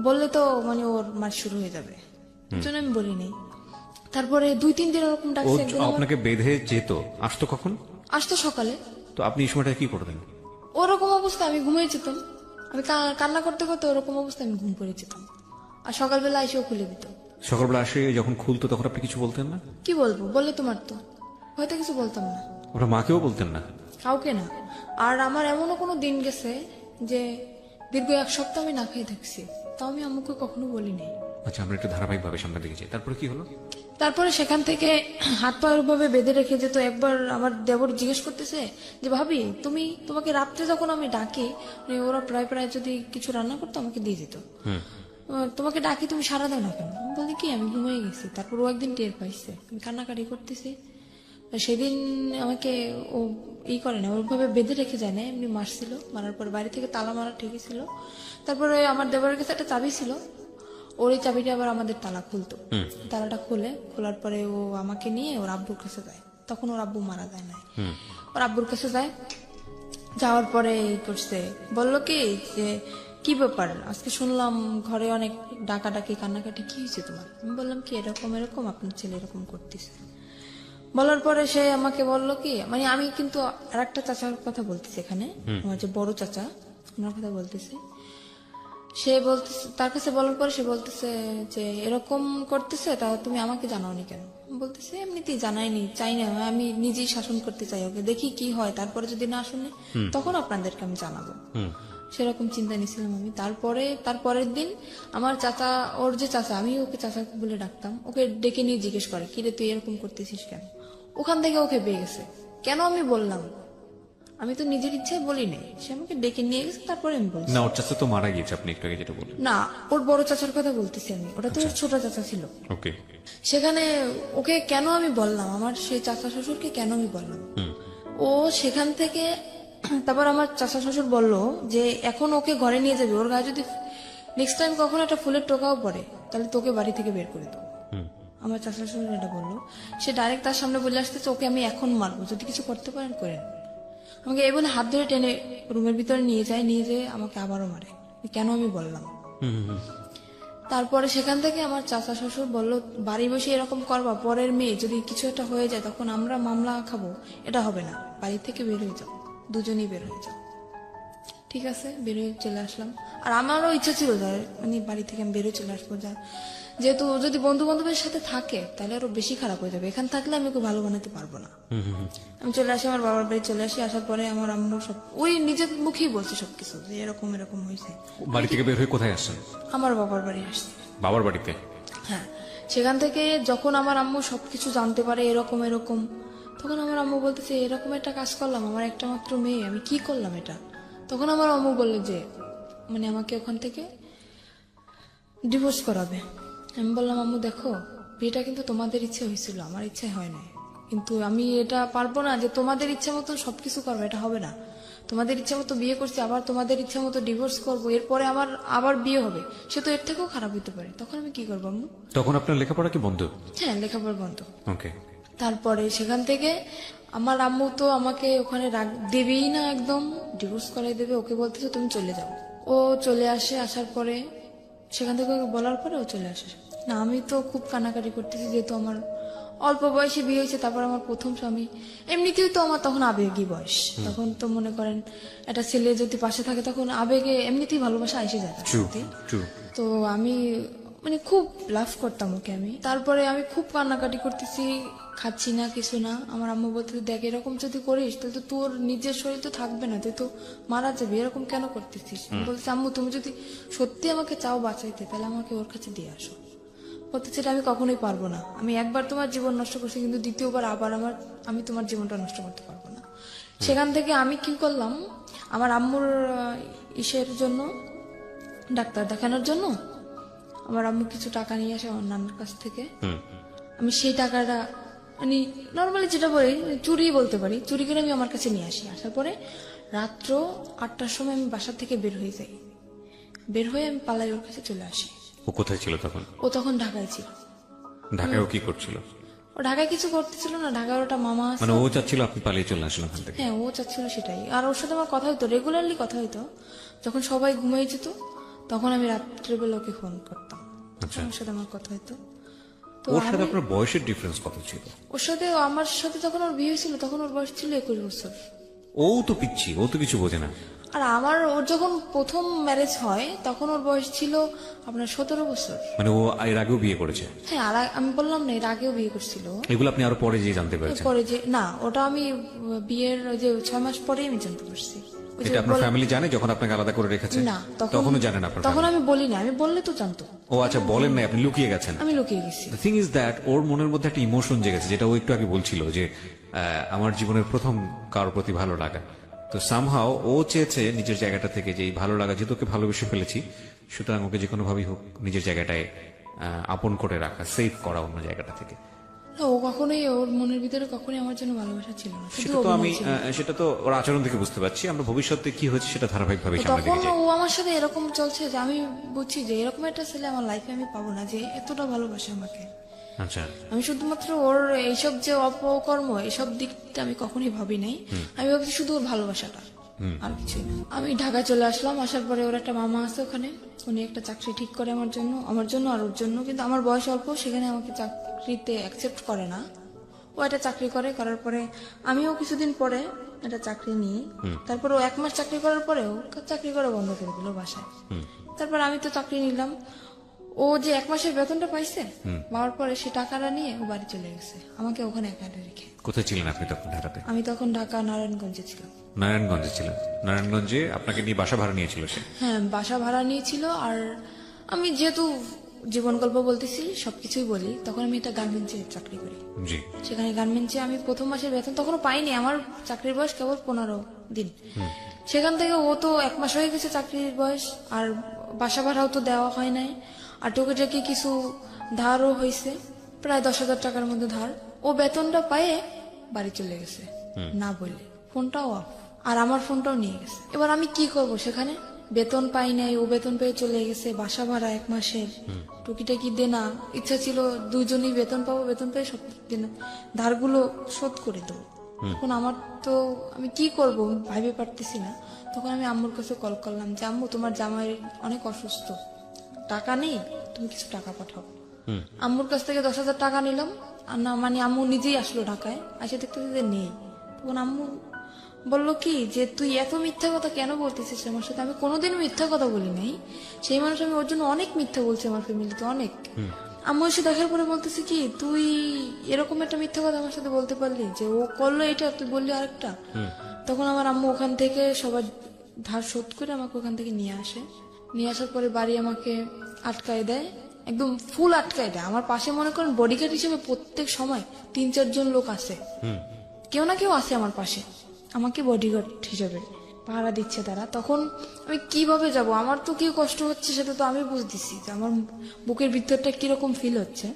বললে তো মানে ওর মার শুরু হয়ে যাবে, এর জন্য আমি বলি নাই। তারপরে 2-3 দিন ওরকম
ও
ডাকছে। একদিন
আপনাকে বেঁধে যেত, আসতো কখন?
আসতো সকালে।
তো আপনি এই সময়টা কি করতেন?
ওরকম অবস্থা আমি ঘুমিয়ে যেতাম, আমি কান্না করতে করতে ওরকম অবস্থা আমি ঘুম পড়ে যেতাম। আর সকালবেলা এসেও খুলে দিত।
সকালবেলা আসে যখন খুলতো তখন আপনি কিছু বলতেন না?
কি বলবো, বললে তোমার তো হয়তো কিছু বলতাম না।
ওরা মাকেও বলতেন না?
কাউকে না। আর আমার এমনও কোনো দিন গেছে যে দীর্ঘ 1 সপ্তাহ আমি না খেয়ে থাকছি, তাও আমি আম্মুকে কখনো বলি নাই।
আচ্ছা, আমরা একটু ধারাবাহিক ভাবে সামনে দিকে যাই। তারপরে কি হলো?
তারপরে সেখান থেকে হাত পা ভাবে বেঁধে রেখে যেত। একবার আমার দেবর জিজ্ঞেস করতেছে যে ভাবি তোমাকে রাত্রে যখন আমি ডাকি, মানে ওরা প্রায় যদি কিছু রান্না করতো আমাকে দিয়ে যেত, তোমাকে ডাকি তুমি সারা দাও না কেন? আমি বলি কি আমি ঘুমিয়ে গেছি। তারপর ও একদিন টের পাইছে আমি কান্নাকাটি করতেছি, সেদিন আমাকে ও করে না, ওরভাবে বেঁধে রেখে যায় না, এমনি মারছিল। মারার পর বাড়ি থেকে তালা মারা ঠিকই ছিল। তারপরে আমার দেবরের কাছে একটা চাবি ছিল, ও ওর এই চাবিটা আবার আমাদের তালা খুলতো, তালাটা খোলার পরে ও আমাকে নিয়ে ওর আব্বুর কাছে যায়। তখন ওর আব্বু মারা যায় না, ওর আব্বুর কাছে যায়। যাওয়ার পরে করছে, বললো কি যে কি ব্যাপার, আজকে শুনলাম ঘরে অনেক ডাকাডাকি কান্নাকাটি, কি হয়েছে তোমার? আমি বললাম কি এরকম এরকম আপনার ছেলে এরকম করতেছে। বলার পরে সে আমাকে বললো কি, মানে আমি কিন্তু আর একটা চাচার কথা বলতেছি এখানে, আমার যে বড় চাচা ওনার কথা বলতেছি। সে বলতেছে, তার কাছে বলার পরে সে বলতেছে যে এরকম করতেছে, তা তুমি আমাকে জানাওনি কেন? বলতেছে এমনিতেই জানাইনি, চাই না, আমি নিজেই শাসন করতে চাই ওকে, দেখি কি হয়, তারপরে যদি না শুনে তখন আপনাদেরকে আমি জানাবো। সেরকম চিন্তা নিয়েছিলাম আমি। তারপরের দিন আমার চাচা, ওর যে চাচা, আমি ওকে চাচা বলে ডাকতাম, ওকে ডেকে নিয়ে জিজ্ঞেস করে কিরে তুই এরকম করতেছিস কেন? ওখান থেকে ওকে পেয়ে গেছে। কেন আমি বললাম, আমি তো নিজের ইচ্ছায় বলি নাই, সে আমাকে ডেকে নিয়ে গেছে, তারপরে আমি বলছি।
না, ওর চাচা তো মারা গিয়েছে, আপনি একটু আগে যেটা বললেন।
না, ওর বড় চাচার কথা বলতেছি আমি, ওটা তো ওর ছোট চাচা ছিল।
ওকে।
সেখানে ওকে কেন আমি বললাম, আমার সেই চাচা শ্বশুরকে কেন আমি বললাম, ও সেখান থেকে তারপর আমার চাচা শ্বশুর বলল যে এখন ওকে ঘরে নিয়ে যাবে, ওর গায়ে যদি নেক্সট টাইম কখনো একটা ফুলের টোকাও পড়ে তাহলে তোকে বাড়ি থেকে বের করে দেবো। আমার চাচা শ্বশুর এটা বললো। সে ডাইরেক্ট তার সামনে বলে আসতেছে ওকে আমি এখন মারবো, যদি কিছু করতে পারেন করেন। আমাকে এই বলে হাত ধরে টেনে রুমের ভিতরে নিয়ে যেয়ে আমাকে আবারও মারে। কেন আমি বললাম। তারপরে সেখান থেকে আমার চাচা শ্বশুর বলল বাড়ি বসে এরকম করবা, পরের মেয়ে যদি কিছু একটা হয়ে যায় তখন আমরা মামলা খাবো, এটা হবে না, বাড়ি থেকে বের হয়ে যাও, দুজনেই বের হয়ে যাও। ঠিক আছে, বেরোয় চলে আসলাম। আর আমারও ইচ্ছা ছিল মানে বাড়ি থেকে আমি বেরোয় চলে আসবো, যেহেতু যদি বন্ধু বান্ধবের সাথে থাকে তাহলে আরো বেশি খারাপ হয়ে যাবে, এখান থাকলে আমি ওকে ভালো বানাতে পারবো না। আমি চলে আসি, আমার বাবার বাড়ি চলে আসি। আসার পরে আমার আম্মু সব ওই নিজের মুখেই বলছে সবকিছু, যে এরকম এরকম হয়েছে।
বাড়ি থেকে বের হয়ে কোথায় আসছেন?
আমার বাবার বাড়ি আসছে।
বাবার বাড়িতে?
হ্যাঁ। সেখান থেকে যখন আমার আম্মু সবকিছু জানতে পারে এরকম এরকম, তখন আমার আম্মু বলতেছে এরকম একটা কাজ করলাম, আমার একটা মাত্র মেয়ে, আমি কি করলাম এটা? তখন আমার আম্মু বললো যে মানে আমাকে ওখান থেকে ডিভোর্স করাবে। আমি বললাম আম্মু দেখো, বিয়েটা কিন্তু তোমাদের ইচ্ছে হয়েছিল, আমার ইচ্ছে হয় না, কিন্তু আমি এটা পারবো না যে তোমাদের ইচ্ছা মতো সবকিছু করবো, এটা হবে না। তোমাদের ইচ্ছা মতো বিয়ে করছি, আবার তোমাদের ইচ্ছা মতো ডিভোর্স করবো, এরপরে আমার আবার বিয়ে হবে, সে তো এর থেকেও খারাপ হতে পারে। তখন আমি কি করবো আম্মু?
তখন আপনার লেখাপড়া কি বন্ধ?
হ্যাঁ, লেখাপড়া বন্ধ।
ওকে।
তারপরে সেখান থেকে আমার আম্মু তো আমাকে ওখানে দেবেই না, একদম ডিভোর্স করাই দেবে। ওকে বলতেছে তুমি চলে যাও। ও চলে আসে, আসার পরে সেখান থেকে ওকে বলার পরে ও চলে আসে। না, আমি তো খুব কান্নাকাটি করতেছি, যেহেতু আমার অল্প বয়সে বিয়ে হয়েছে, তারপর আমার প্রথম স্বামী, এমনিতেই তো আমার তখন আবেগী বয়স, তখন তো মনে করেন একটা ছেলে যদি পাশে থাকে তখন আবেগে এমনিতেই ভালোবাসা এসে যায় তার সাথে। তো আমি মানে খুব লাভ করতাম ওকে আমি। তারপরে আমি খুব কান্নাকাটি করতেছি, খাচ্ছি না, কিছু না। আমার আম্মু বলতে দেখ এরকম যদি করিস তাহলে তো তোর নিজের শরীর তো থাকবে না, তুই তো মারা যাবি, এরকম কেন করতেছিস? বলতেছি আম্মু তুমি যদি সত্যি আমাকে চাও বাঁচাইতে তাহলে আমাকে ওর কাছে দিয়ে আসো। বলতেছে এটা আমি কখনোই পারবো না, আমি একবার তোমার জীবন নষ্ট করছি, কিন্তু দ্বিতীয়বার আবার আমি তোমার জীবনটা নষ্ট করতে পারবো না। সেখান থেকে আমি কি করলাম, আমার আম্মুর ইসের জন্য, ডাক্তার দেখানোর জন্য আমার আম্মু কিছু টাকা নিয়ে আসে আমার নানার কাছ থেকে। আমি সেই টাকাটা মানে নর্মালি যেটা বলি চুরি বলতে পারি, চুরি করে আমি আমার কাছে নিয়ে আসি। আসার পরে রাত্র 8টার সময় আমি বাসা থেকে বের হয়ে যাই, বের হয়ে আমি পালাই ওর কাছে চলে আসি।
ও কোথায় ছিল তখন?
ও তখন ঢাকায় ছিল।
ঢাকায় ও কি করছিল?
ও ঢাকায় কিছু করতেছিল না, ঢাকায় ওটা মামা আছে।
মানে ও চাচ্ছিল আপনি পালিয়ে চলে আসেন ওখান থেকে?
হ্যাঁ, ও চাচ্ছিল সেটাই। আর ওর সাথে আমার কথা হতো, রেগুলারলি কথা হতো। যখন সবাই ঘুমিয়ে যেত তখন আমি রাত্রেবেলা ওকে ফোন করতাম, ওর সাথে আমার কথা হতো। তো
ওর সাথে আপনার বয়সের ডিফারেন্স কত ছিল?
ওর সাথে আমার সাথে যখন ওর বিয়ে হয়েছিল তখন ওর বয়স ছিল 21 বছর।
ও তো পিচ্ছি, ও তো কিছু বোঝে না।
আর ওর যখন প্রথম ম্যারেজ হয় তখন ওর বয়স ছিল আপনার 17 বছর।
মানে ও এর আগেও বিয়ে করেছে?
হ্যাঁ, আর আমি বললাম না, এর আগেও বিয়ে করছিল।
এগুলো আপনি আরো পরে যে জানতে পেরেছেন?
পরে যে না, ওটা আমি বিয়ের যে 6 মাস পরেই আমি জানতে পারছি।
এটা আপনার ফ্যামিলি জানে যখন আপনাকে আলাদা করে রেখেছে?
না,
তখনও জানেন আপনার?
তখন আমি বলি না, আমি বললে তো জানতো।
ও আচ্ছা, বলেন না, আপনি লুকিয়ে গেছেন?
আমি লুকিয়ে গেছি।
দ্য থিং ইজ দ্যাট ওর মনের মধ্যে একটা ইমোশন জেগেছে, যেটা ও একটু আগে বলছিল যে আমার জীবনের প্রথম কারোর প্রতি ভালো লাগা। তো সামহাও ও চেয়েছে নিজের জায়গাটা থেকে যে এই ভালো লাগা, যেহেতু ওকে ভালোবেসে ফেলেছি, সুতরাং ওকে যে কোনো ভাবেই হোক নিজের জায়গাটায় আপন করে রাখা, সেভ করা অন্য জায়গাটা থেকে।
না, ও কখনোই ওর মনের ভিতরে কখনোই আমার জন্য ভালোবাসা ছিল না, শুধু
সেটা তো আমি
অভিনয় ছিল।
সেটা তো ওর আচরণ থেকে বুঝতে পারছি। আমরা ভবিষ্যতে কি হয়েছে সেটা ধারাবাহিকভাবে
তো
সামনে
তখন
দেখে যাই।
ও আমার সাথে এরকম চলছে যে আমি বুঝছি যে এরকম একটা ছেলে আমার লাইফে আমি পাবো না, যে এতটা ভালোবাসে আমাকে।
আচ্ছা,
আমি শুধুমাত্র ওর এইসব যে অপকর্ম এইসব দিকটা আমি কখনোই ভাবি নাই। আমি ভাবছি শুধু ওর ভালোবাসাটা, আর কিছুই না। আমি ঢাকা চলে আসলাম, আসার পরে ওর একটা মামা আছে ওখানে, উনি একটা চাকরি ঠিক করে আমার জন্য আর ওর জন্য। কিন্তু আমার বয়স অল্প, সেখানে আমাকে চাকরিতে অ্যাকসেপ্ট করে না। ও একটা চাকরি করার পরে আমিও কিছুদিন পরে একটা চাকরি নিই। তারপর ও 1 মাস চাকরি করার পরে ও চাকরি করা বন্ধ করে দিল বাসায়। তারপর আমি তো চাকরি নিলাম। ও যে 1 মাসের বেতনটা পাইছে, পাওয়ার পরে সে টাকাটা নিয়ে ও বাড়ি চলে গেছে, আমাকে ওখানে একা রেখে।
কোথায় ছিলেন আপনি তখন ঢাকাতে?
আমি তখন ঢাকা নারায়ণগঞ্জে ছিলাম।
নারায়ণগঞ্জে ছিলেন। নারায়ণগঞ্জে আপনাকে নিয়ে বাসা ভাড়া নিয়েছিল সে?
হ্যাঁ, বাসা ভাড়া নিয়েছিল। আর আমি যেহেতু জীবন গল্প বলতেছি, সবকিছুই বলি, তখন আমি একটা গার্মেন্টসে চাকরি করি।
জি।
সেখানে গার্মেন্টসে আমি প্রথম মাসের বেতন তখনও পাইনি, আমার চাকরির বয়স কেবল 15 দিন। সেখান থেকে ও তো 1 মাস হয়ে গেছে চাকরির বয়স, আর বাসা ভাড়াও তো দেওয়া হয় নাই, আর টুকিটাকি কিছু ধারও হয়েছে, প্রায় 10,000 টাকার মধ্যে ধার। ও বেতনটা পায়ে বাড়ি চলে গেছে না বললে, ফোনটাও অফ, আর আমার ফোনটাও নিয়ে গেছে। এবার আমি কি করব, সেখানে বেতন পাই নাই, ও বেতন পেয়ে চলে গেছে, বাসা ভাড়া 1 মাসের, টুকিটাকি দেনা, ইচ্ছা ছিল দুজনই বেতন পাবো, বেতন পেয়ে সব দেনা ধারগুলো শোধ করে দেবো। এখন আমার তো আমি কি করব ভাইবে পারতেছি না। তখন আমি আম্মুর কাছে কল করলাম যে আম্মু, তোমার জামাই অনেক অসুস্থ, টাকা নেই, তুমি কিছু টাকা পাঠাও। আম্মুর কাছ থেকে 10,000 টাকা নিলাম, আর না মানে আম্মু নিজেই আসলো ঢাকায়, আসে দেখতেছি যে নেই। তখন আম্মু বললো কি যে তুই এত মিথ্যা কথা কেন বলতেছিস আমার সাথে? আমি কোনোদিন মিথ্যা কথা বলি নাই, সেই মানুষ আমি ওর জন্য অনেক মিথ্যা বলছি আমার ফ্যামিলিতে, অনেক। আম্মু এসে দেখার পরে বলতেছে কি, তুই এরকম একটা মিথ্যা কথা আমার সাথে বলতে পারলি, যে ও করলো এটা তুই বললি আরেকটা। তখন আমার আম্মু ওখান থেকে সবার ধার শোধ করে আমাকে ওখান থেকে নিয়ে আসে। নিয়ে আসার পরে বাড়ি আমাকে আটকায় দেয়, একদম ফুল আটকায় দেয়। আমার পাশে মনে করেন বডিগার্ড হিসেবে প্রত্যেক সময় 3-4 জন লোক আসে, কেউ না কেউ আসে আমার পাশে, আমাকে বডিগার্ড হিসেবে পাহারা দিচ্ছে তারা। তখন আমি কিভাবে যাব? আমার তো কি কষ্ট হচ্ছে সেটা তো আমি বুঝতেছি, যে আমার বুকের ভিতরটা কিরকম ফিল হচ্ছে।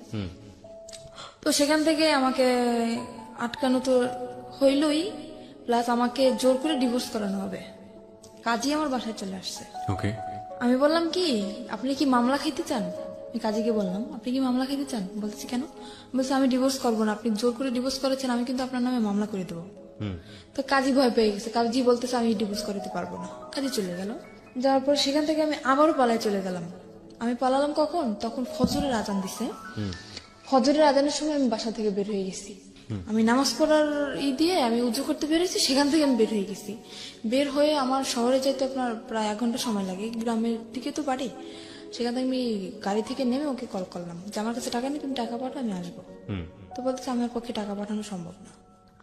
তো সেখান থেকে আমাকে আটকানো তো হইলই, প্লাস আমাকে জোর করে ডিভোর্স করানো হবে। কাজী আমার বাসায় চলে আসছে।
ওকে।
আমি বললাম কি, আপনি কি মামলা খাইতে চান? আমি কাজীকে বললাম, আপনি কি মামলা খাইতে চান? বলতেছি কেন? বলছে আমি ডিভোর্স করবো না, আপনি জোর করে ডিভোর্স করেছেন, আমি কিন্তু আপনার নামে মামলা করে দেবো। তো কাজী ভয় পেয়ে গেছে, কাজী বলতেছে আমি ডিভোর্স করতে পারবো না। কাজী চলে গেল। যাওয়ার পর সেখান থেকে আমি আবারও পালায় চলে গেলাম। আমি পালালাম কখন? তখন ফজরের আজান দিছে। ফজরের আজানের সময় আমি বাসা থেকে বের হয়ে গেছি। আমি নামাজ পড়ার দিয়ে আমি উজু করতে বেরিয়েছি, সেখান থেকে আমি বের হয়ে গেছি। বের হয়ে আমার শহরে যেতে আপনার প্রায় 1 ঘন্টা সময় লাগে, গ্রামের দিকে তো বাড়ি। সেখান থেকে আমি গাড়ি থেকে নেমে ওকে কল করলাম যে আমার কাছে টাকা নেই, তুমি টাকা পাঠাও, আমি আসবো। তো বলতেছে আমার পক্ষে টাকা পাঠানো সম্ভব না।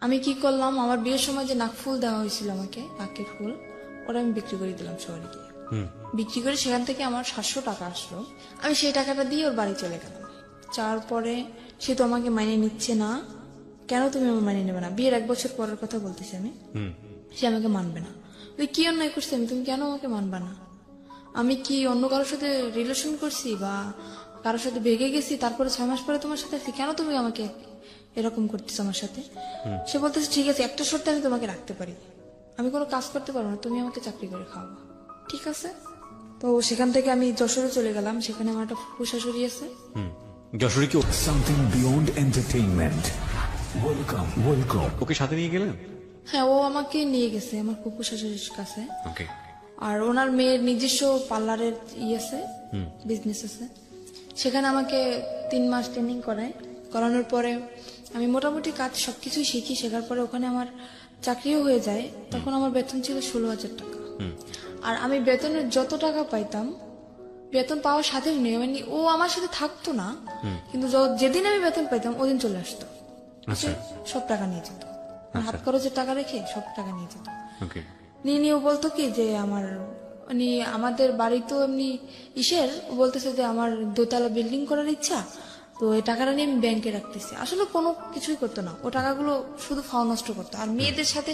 আমি কি করলাম, আমার বিয়ের সময় যে নাকফুল দেওয়া হয়েছিল আমাকে, নাকের ফুল, ওটা আমি বিক্রি করে দিলাম শহরে গিয়ে। বিক্রি করে সেখান থেকে আমার 700 টাকা আসলো। আমি সেই টাকাটা দিয়ে ওর বাড়ি চলে গেলাম। যাওয়ার পরে সে তো আমাকে মাইনে নিচ্ছে না। কেন তুমি আমার মাইনে নেবে না? বিয়ের 1 বছর পরের কথা বলতেছি আমি। সে আমাকে মানবে না। তুই কি অন্যায় করছি আমি, তুমি কেন আমাকে মানবা না? আমি কি অন্য কারোর সাথে রিলেশন করছি বা কারোর সাথে ভেগে গেছি, তারপরে 6 মাস পরে তোমার সাথে আছি, কেন তুমি আমাকে এরকম করতেছ আমার সাথে? সে বলতেছে ঠিক আছে, একটা শর্তে আমি তোমাকে রাখতে পারি, আমি কোনো কাজ করতে পারবো না, তুমি আমাকে চাকরি করে খাওয়াবো। ঠিক আছে। তো সেখান থেকে আমি যশোরে চলে গেলাম, সেখানে আমার একটা ফুফু শাশুড়ি আছে।
যশোরে কি
Something beyond entertainment. Welcome.
ওকে সাথে নিয়ে গেলেন?
হ্যাঁ, ও আমাকে নিয়ে গেছে আমার ফুফু শাশুড়ির কাছে।
ওকে।
আর ওনার মেয়ের নিজস্ব পার্লারের আছে, বিজনেস আছে। সেখানে আমাকে 3 মাস ট্রেনিং করানোর পরে আমি মোটামুটি কাজ সবকিছুই শিখি। শেখার পরে ওখানে আমার চাকরিও হয়ে যায়। তখন আমার বেতন ছিল 16,000 টাকা। আর আমি বেতনের যত টাকা পাইতাম, বেতন পাওয়ার সাথে নেই, মানে ও আমার সাথে থাকতো না, কিন্তু যেদিন আমি বেতন পাইতাম ওদিন চলে আসতো,
আচ্ছা।
সব টাকা নিয়ে যেত। হাত খরচের টাকা রেখে সব টাকা নিয়ে যেত।
ওকে।
নিয়ে ও বলতো কি যে আমাদের বাড়ি তো এমনি ইসের, ও বলতেছে যে আমার 2তলা বিল্ডিং করার ইচ্ছা, তো এই টাকাটা নিয়ে আমি ব্যাংকে রাখতেছি। আসলে কোনো কিছুই করতো না, ও টাকাগুলো শুধু ফাও নষ্ট করতো। আর মেয়েদের সাথে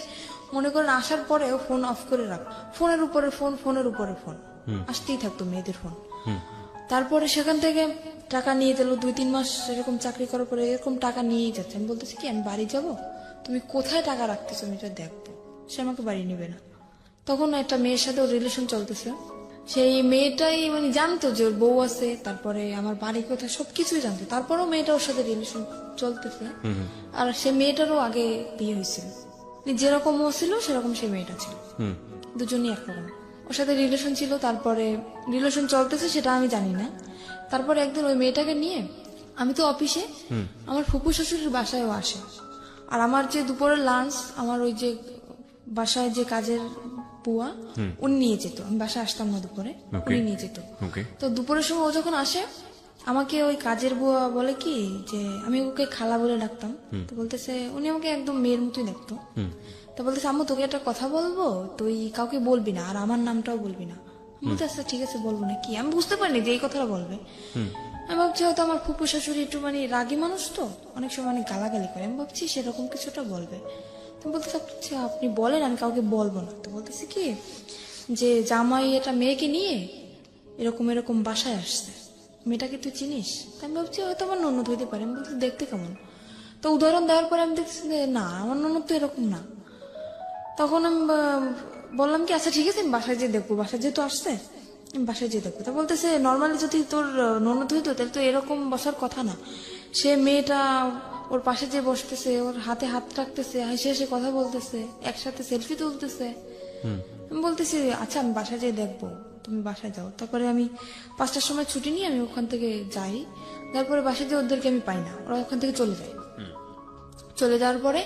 মনে করেন আসার পরে ও ফোন অফ করে রাখ, ফোনের উপরে ফোন, ফোনের উপরে ফোন, আসতেই থাকতো মেয়েদের ফোন। তারপরে সেখান থেকে টাকা নিয়ে গেল, 2-3 মাস এরকম চাকরি করার পরে এরকম টাকা নিয়েই যাচ্ছে। আমি বলতেছি কি আমি বাড়ি যাব, তুমি কোথায় টাকা রাখতেছো আমি এটা দেখবো। সে আমাকে বাড়ি নিবে না। তখন একটা মেয়ের সাথে ওর রিলেশন চলতেছে। সেই মেয়েটাই মানে জানতো যে ওর বউ আছে, তারপরে আমার বাড়ি কোথায় সবকিছুই জানতো। তারপরেও মেয়েটা ওর সাথে রিলেশন চলতেছে। আর সে মেয়েটারও আগে বিয়ে হয়েছিল, যেরকম ও ছিল সেরকম সে মেয়েটা ছিল, দুজনই একরকম। ওর সাথে রিলেশন ছিল, তারপরে রিলেশন চলতেছে সেটা আমি জানি না। তারপরে একদিন ওই মেয়েটাকে নিয়ে আমি তো অফিসে, আমার ফুপু শ্বশুরের বাসায়ও আসে। আর আমার যে দুপুরের লাঞ্চ, আমার ওই যে বাসায় যে কাজের বুয়া উনি নিয়ে যেত, আমি বাসায় আসতাম না দুপুরে, উনি নিয়ে যেত। তো দুপুরের সময় ও যখন আসে আমাকে ওই কাজের বুয়া বলে কি যে আমি ওকে খালা বলে ডাকতাম, তো বলতেছে উনি আমাকে একদম মেয়ের মতোই দেখতো। তো বলতেছে আম্মু তোকে একটা কথা বলবো, তুই কাউকে বলবি না আর আমার নামটাও বলবি না। বলতে আচ্ছা ঠিক আছে বলবো না। কি আমি বুঝতে পারিনি যে এই কথাটা বলবে। আমি ভাবছি হয়তো আমার ফুপু শাশুড়ি একটু মানে রাগী মানুষ, তো অনেক সময় মানে গালাগালি করে, আমি ভাবছি সেরকম কিছুটা বলবে। তো বলতেছে আচ্ছা আপনি বলেন, আমি কাউকে বলবো না। তো বলতেছে কি যে জামাই এটা মেয়েকে নিয়ে এরকম এরকম বাসায় আসছে, মেয়েটাকে তুই চিনিস? আমি ভাবছি হয়তো আমার ননদ হইতে পারে। আমি বলছি দেখতে কেমন? তো উদাহরণ দেওয়ার পরে আমি দেখছি যে না, আমার ননদ তো এরকম না। তখন আমি বললাম কি আচ্ছা ঠিক আছে আমি বাসায় যেয়ে দেখবো, বাসায় যেহেতু আসছে আমি বাসায় যেয়ে দেখবো। তা বলতেছে নর্মালি যদি তোর ননদ হইতো তাহলে তো এরকম বসার কথা না। সে মেয়েটা ওর পাশে যে বসতেছে, ওর হাতে হাত রাখতেছে, হাসি হাসি কথা বলতেছে, একসাথে সেলফি তুলতেছে। আমি বলতেছি আচ্ছা আমি বাসায় যেয়ে দেখবো, তুমি বাসায় যাও। তারপরে আমি 5টার সময় ছুটি নিয়ে আমি ওখান থেকে যাই। তারপরে বাসায় যেয়ে ওদেরকে আমি পাই না, ওরা ওখান থেকে চলে যায়। চলে যাওয়ার পরে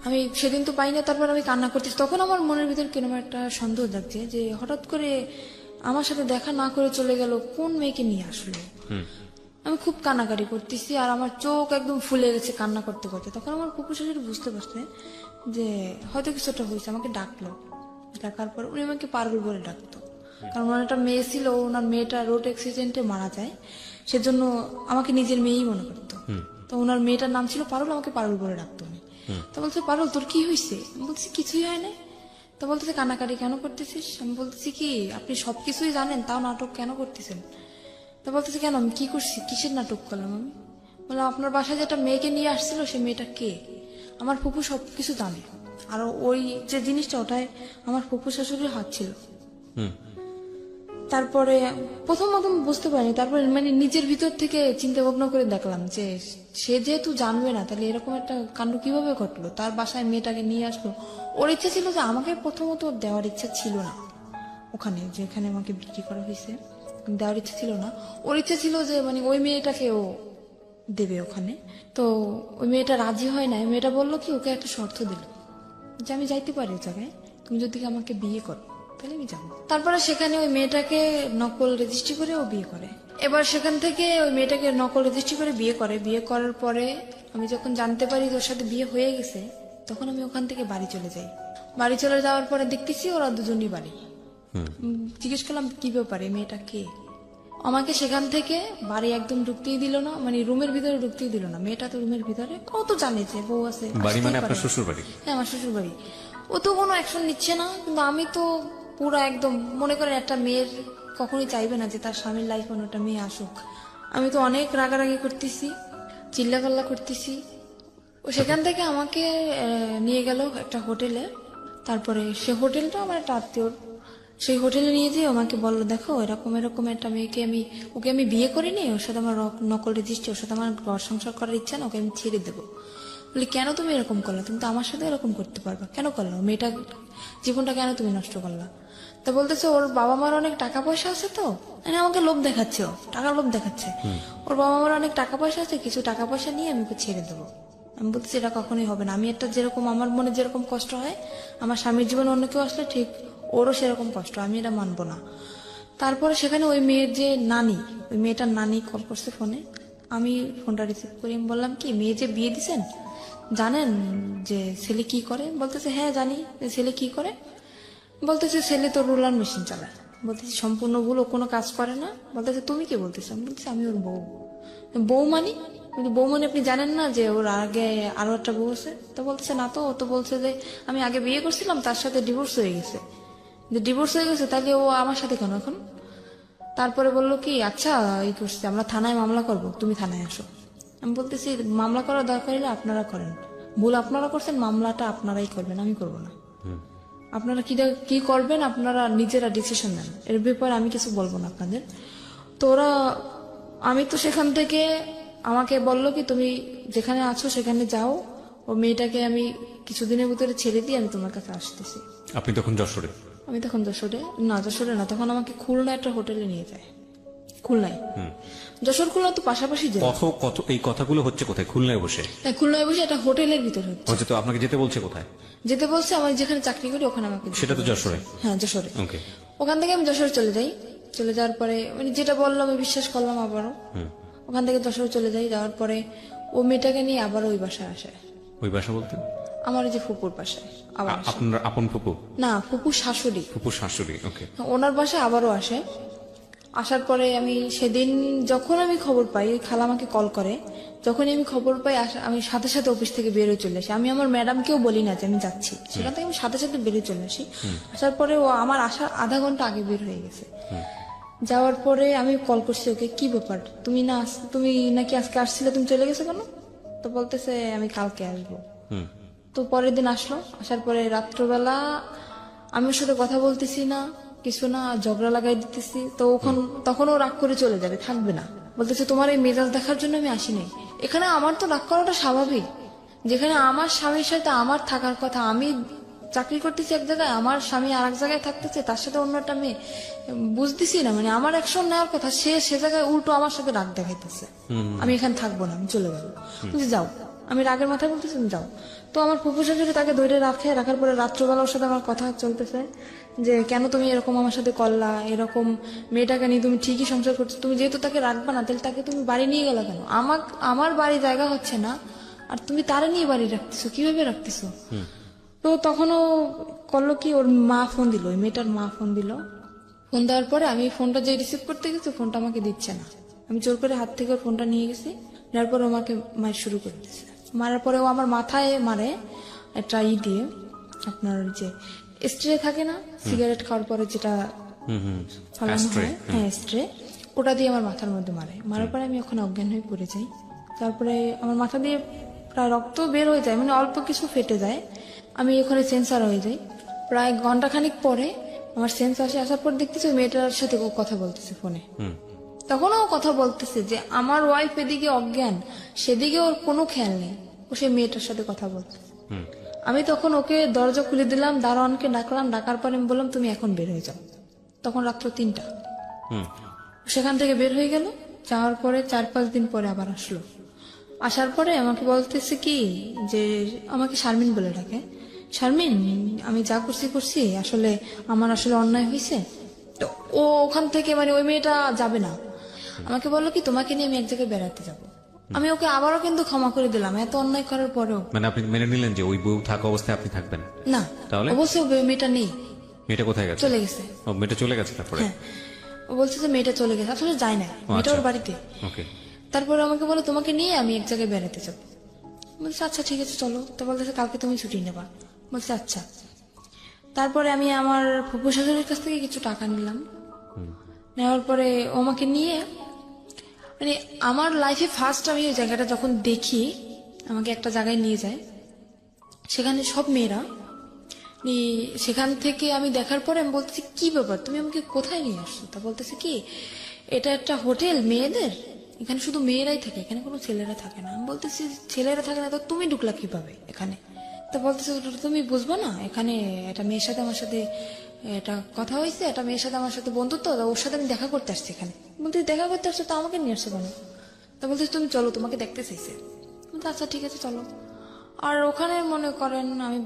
আমি সেদিন তো পাই না, তারপর আমি কান্না করতেছি। তখন আমার মনের ভিতর কিরকম একটা সন্দেহ লাগছে যে হঠাৎ করে আমার সাথে দেখা না করে চলে গেল, কোন মেয়েকে নিয়ে আসলো। আমি খুব কান্নাকাটি করতেছি আর আমার চোখ একদম ফুলে গেছে কান্না করতে করতে। তখন আমার ফুপু শাশুড়ি বুঝতে পারছে যে হয়তো কিছুটা হয়েছে, আমাকে ডাকলো। ডাকার পর উনি আমাকে পারুল বলে ডাকতো, কারণ ওনার একটা মেয়ে ছিল, ওনার মেয়েটা রোড অ্যাক্সিডেন্টে মারা যায়, সেজন্য আমাকে নিজের মেয়েই মনে করতো। তো ওনার মেয়েটার নাম ছিল পারুল, আমাকে পারুল বলে ডাকতো উনি। তো বলছে পারুল তোর কি হয়েছে? আমি বলছি কিছুই হয় না। তো বলতেছে কান্নাকাটি কেন করতেছিস? আমি বলতেছি কি আপনি সবকিছুই জানেন তাও নাটক কেন করতেছেন? তো বলতেছে কেন আমি কি করছি, কিসের নাটক করলাম আমি? বললাম আপনার বাসায় যেটা মেয়েকে নিয়ে আসছিল সে মেয়েটা কে? আমার ফুপু সবকিছু জানে, আর ওই যে জিনিসটা ওটাই আমার ফুপু শাশুড়ির হাত ছিল। তারপরে প্রথম বুঝতে পারিনি, তারপরে মানে নিজের ভিতর থেকে চিন্তা ভাবনা করে দেখলাম যে সে যেহেতু জানবে না তাহলে এরকম একটা কাণ্ড কিভাবে ঘটলো, তার বাসায় মেয়েটাকে নিয়ে আসলো। ওর ইচ্ছা ছিল যে আমাকে প্রথমত দেওয়ার ইচ্ছা ছিল না, ওখানে যেখানে আমাকে বিক্রি করা হয়েছে দেওয়ার ইচ্ছা ছিল না। ওর ইচ্ছা ছিল যে মানে ওই মেয়েটাকে ও দেবে ওখানে। তো ওই মেয়েটা রাজি হয় না, মেয়েটা বললো কি ওকে একটা শর্ত দিল যে আমি যাইতে পারি ওই জায়গায়, তুমি যদি আমাকে বিয়ে করো তাহলে আমি যাবো। তারপরে সেখানে ওই মেয়েটাকে নকল রেজিস্ট্রি করে ও বিয়ে করে। এবার সেখান থেকে ওই মেয়েটাকে নকল রেজিস্ট্রি করে বিয়ে করে। বিয়ে করার পরে আমি যখন জানতে পারি ওর সাথে বিয়ে হয়ে গেছে, তখন আমি ওখান থেকে বাড়ি চলে যাই। বাড়ি চলে যাওয়ার পরে দেখতেছি ওরা দুজনই বাড়ি। জিজ্ঞেস করলাম কি ব্যাপারে, মেয়েটা কে? আমাকে সেখান থেকে বাড়ি একদম ঢুকতেই দিল না, মানে রুমের ভিতরে ঢুকতেই দিল না। মেয়েটা তো রুমের ভিতরে, কত জানে যে বউ আছে।
বাড়ি মানে
আসতেই
আপনার
পারে।
শ্বশুর বাড়ি?
হ্যাঁ আমার শ্বশুর বাড়ি। ও তো কোনো অ্যাকশন নিচ্ছে না, কিন্তু আমি তো পুরো একদম মনে করেন একটা মেয়ের কখনোই চাইবে না যে তার স্বামীর লাইফে অন্যটা মেয়ে আসুক। আমি তো অনেক রাগারাগি করতেছি, চিল্লাপাল্লা করতেছি। ও সেখান থেকে আমাকে নিয়ে গেল একটা হোটেলে। তারপরে সে হোটেলটা আমার একটা আত্মীয়র, সেই হোটেলে নিয়ে যেয়ে আমাকে বললো দেখো এরকম এরকম একটা মেয়েকে ওকে আমি বিয়ে করিনি, ওর সাথে আমার নকল রেজিস্ট্রি, ওর সাথে আমার ঘর সংসার করার ইচ্ছা না, ওকে আমি ছেড়ে দেবো। বলি কেন তুমি এরকম করলা? তুমি তো আমার সাথে এরকম করতে পারবা, কেন করলো? মেয়েটা জীবনটা কেন তুমি নষ্ট করলা? তা বলতেছে ওর বাবা মার অনেক টাকা পয়সা আছে, তো মানে আমাকে লোভ দেখাচ্ছে, ও টাকার লোভ দেখাচ্ছে। ওর বাবা মার অনেক টাকা পয়সা আছে, কিছু টাকা পয়সা নিয়ে আমি ওকে ছেড়ে দেবো। আমি বলতেছি এটা কখনোই হবে না। আমি একটা যেরকম আমার মনে যেরকম কষ্ট হয় আমার স্বামীর জীবনে অন্য কেউ আসলে ঠিক ওরও সেরকম কষ্ট, আমি এটা মানবো না। তারপরে সেখানে ওই মেয়ের যে নানি, ওই মেয়েটার নানি কল করছে ফোনে। আমি ফোনটা রিসিভ করি। আমি বললাম কি মেয়ে যে বিয়ে দিছেন জানেন যে ছেলে কি করে? বলতেছে হ্যাঁ জানি। ছেলে কি করে? বলতেছে ছেলে তো রোলার মেশিন চালায়। বলতেছি সম্পূর্ণ ভুল, ও কোনো কাজ করে না। বলতেছে তুমি কি বলতেছো? আমি বলতেছি আমি ওর বউ। বউ মানি? কিন্তু বউ মানে আপনি জানেন না যে ওর আগে আরো একটা বউ আছে? তো বলতেছে না তো, ও তো বলছে যে আমি আগে বিয়ে করছিলাম তার সাথে ডিভোর্স হয়ে গেছে। যে ডিভোর্স হয়ে গেছে তাহলে ও আমার সাথে কেন এখন? তারপরে বললো কি আচ্ছা এই করছে, আমরা থানায় মামলা করব, তুমি থানায় আসো। আমি বলতেছি মামলা করার দরকার হলে আপনারা করেন, ভুল আপনারা করছেন, মামলাটা আপনারাই করবেন, আমি করব না। আপনারা কি করবেন আপনারা নিজেরা ডিসিশন নেন, এর ব্যাপারে আমি কিছু বলবো না আপনাদের। তো আমি তো সেখান থেকে আমাকে বললো কি তুমি যেখানে আছো সেখানে যাও, ও মেয়েটাকে আমি কিছুদিনের ভিতরে ছেড়ে দিয়ে আমি তোমার কাছে আসতেছি।
আপনি তখন যশোরে?
আমি তখন যশোরে না, তখন আমাকে খুলনা একটা হোটেলে নিয়ে যায়, খুলনায়। যশোর খুলনা তো পাশাপাশি যায়।
কত এই কথাগুলো হচ্ছে কোথায়? খুলনায় বসে?
হ্যাঁ, খুলনায় বসে একটা হোটেলের ভিতর হচ্ছে।
তো আপনাকে যেতে বলছে কোথায়?
যেতে বলছে আমি যেখানে চাকরি করি ওখানে আমাকে যেতে
সেটা তো
বলছে।
যশোরে?
হ্যাঁ যশোরে।
ওকে।
ওখান থেকে আমি যশোরে চলে যাই, চলে যাওয়ার পরে মানে যেটা বললাম আমি বিশ্বাস করলাম আবারও। ওখান থেকে যশোরে চলে যাই, যাওয়ার পরে ও মেয়েটাকে নিয়ে আবার ওই বাসায় আসে।
ওই বাসা বলতে?
আমার ওই যে ফুপুর বাসায় আবার আসে।
আপনার আপন ফুপু?
না, ফুপুর শাশুড়ি।
ফুপুর শাশুড়ি, ওকে।
ওনার বাসায় আবারও আসে। আসার পরে আমি সেদিন যখন আমি খবর পাই, খালা আমাকে কল করে, যখনই আমি খবর পাই আমি সাথে সাথে অফিস থেকে বেরোয় চলে আসি। আমি আমার ম্যাডামকেও বলি না যে আমি যাচ্ছি, সেখান থেকে আমি সাথে সাথে বেরিয়ে চলে আসি। আসার পরে ও আমার আসার আধা ঘন্টা আগে বের হয়ে গেছে। যাওয়ার পরে আমি কল করছি ওকে, কি ব্যাপার তুমি নাকি আজকে আসছিলে, তুমি চলে গেছো কেন? তো বলতেছে আমি কালকে আসবো। তো পরের দিন আসলো, আসার পরে রাত্রবেলা আমি ওর সাথে কথা বলতেছি না, কিছু না, ঝগড়া লাগাই দিতেছি। তো তখন ও রাগ করে চলে যাবে, থাকবে না। বলতেছে তোমার এই মেজাজ দেখার জন্য আমি আসিনি। এখানে আমার তো রাগ করাটা স্বাভাবিক, যেখানে আমার স্বামীর সাথে আমার থাকার কথা, আমি চাকরি করতেছি এক জায়গায়, আমার স্বামী আর এক জায়গায় থাকতেছে, তার সাথে অন্য একটা মেয়ে, বুঝতেছি না মানে আমার অ্যাকশন নেওয়ার কথা, সে জায়গায় উল্টো আমার সাথে রাগ দেখাইতেছে। আমি এখানে থাকবো না, আমি চলে গেলো। তুমি যাও, আমি রাগের মাথায় বলতেছি তুমি যাও। তো আমার ফুফু শাশুড়ি তাকে ধরে রাখার পরে রাত্রবেলা ওর সাথে আমার কথা চলতেছে যে কেন তুমি এরকম আমার সাথে করলা, এরকম মেয়েটাকে নিয়ে তুমি ঠিকই সংসার করছো, তুমি যেহেতু তাকে রাখবা না তাহলে তাকে তুমি বাড়ি নিয়ে গেলা কেন? আমার বাড়ি জায়গা হচ্ছে না, আর তুমি তারা নিয়ে বাড়ি রাখতেছো, কিভাবে রাখতেছো? তো তখনও করলো কি, ওর মা ফোন দিল, ওই মেয়েটার মা ফোন দিল। ফোন দেওয়ার পরে আমি ফোনটা যে রিসিভ করতে গেছি ফোনটা আমাকে দিচ্ছে না। আমি জোর করে হাত থেকে ওর ফোনটা নিয়ে গেছি, নেওয়ার পরে আমাকে মার শুরু করে দিচ্ছে। মারার পরে ও আমার মাথায় মারে একটা দিয়ে, আপনার ওই যে স্ট্রে থাকে না সিগারেট খাওয়ার পরে যেটা ফালানো হয়, হ্যাঁ স্ট্রে, ওটা দিয়ে আমার মাথার মধ্যে মারার পরে আমি ওখানে অজ্ঞান হয়ে পড়ে যাই। তারপরে আমার মাথা দিয়ে প্রায় রক্ত বের হয়ে যায়, মানে অল্প কিছু ফেটে যায়। আমি ওখানে সেন্সার হয়ে যাই। প্রায় ঘন্টাখানিক পরে আমার সেন্স আসার পর দেখতেছি মেয়েটার সাথে ও কথা বলতেছে ফোনে। তখন ও কথা বলতেছে যে আমার ওয়াইফ এদিকে অজ্ঞান, সেদিকে ওর কোনো খেয়াল নেই, ও সে মেয়েটার সাথে কথা বলতেছে। আমি তখন ওকে দরজা খুলে দিলাম, দারোয়ানকে ডাকলাম, ডাকার পরে আমি বললাম তুমি এখন বের হয়ে যাও। তখন রাত্র 3টা। সেখান থেকে বের হয়ে গেল, যাওয়ার পরে 4-5 দিন পরে আবার আসলো। আসার পরে আমাকে বলতেছে কি যে আমাকে শারমিন বলে ডাকে, শারমিন আমি যা করছি আসলে আমার আসলে অন্যায় হয়েছে। তো ও ওখান থেকে মানে ওই মেয়েটা যাবে না, আমাকে বললো কি তোমাকে নিয়ে আমি এক জায়গায় বেড়াতে যাব। আমি ওকে আবারও কিন্তু ক্ষমা করে দিলাম, এত অন্যায় করার পরেও।
মানে আপনি মেনে নিলেন যে ওই বউ থাকা অবস্থায় আপনি থাকবেন
না?
তাহলে
অবশ্যই মেয়েটা নেই।
মেয়েটা কোথায় গেছে?
চলে গেছে।
ও মেয়েটা চলে গেছে তারপরে?
হ্যাঁ, ও বলছে যে মেয়েটা চলে গেছে, আসলে যায় না, মেয়েটা ওর বাড়িতে।
ওকে।
তারপরে আমাকে বলো তোমাকে নিয়ে আমি এক জায়গায় বেড়াতে যাবো। বলছে আচ্ছা ঠিক আছে চলো। তো বলতেছে কালকে তুমি ছুটি নেবা। বলছে আচ্ছা। তারপরে আমি আমার ফুফু শাশুড়ির কাছ থেকে কিছু টাকা নিলাম, নেওয়ার পরে ও আমাকে নিয়ে মানে আমার লাইফে ফার্স্ট আমি ওই জায়গাটা যখন দেখি, আমাকে একটা জায়গায় নিয়ে যায়, সেখানে সব মেয়েরা। সেখান থেকে আমি দেখার পরে আমি বলতেছি কি ব্যাপার, তুমি আমাকে কোথায় নিয়ে আসছো? তা বলতেছে কি এটা একটা হোটেল মেয়েদের, এখানে শুধু মেয়েরাই থাকে, এখানে কোনো ছেলেরা থাকে না। আমি বলতেছি ছেলেরা থাকে না তো তুমি ঢুকলা কিভাবে এখানে? তা বলতেছে তুমি বুঝবো না, এখানে একটা মেয়ের সাথে আমার সাথে এটা কথা হয়েছে, একটা মেয়ের সাথে আমার সাথে বন্ধুত্ব, ওর সাথে আমি দেখা করতে আসছি এখানে। বলতে দেখা করতে আসছো তো আমাকে নিয়ে আসছো কেন? তা বলতেছে তুমি চলো, তোমাকে দেখতে চাইছে। বলতে আচ্ছা ঠিক আছে চলো। আর ওখানে মনে করেন আমি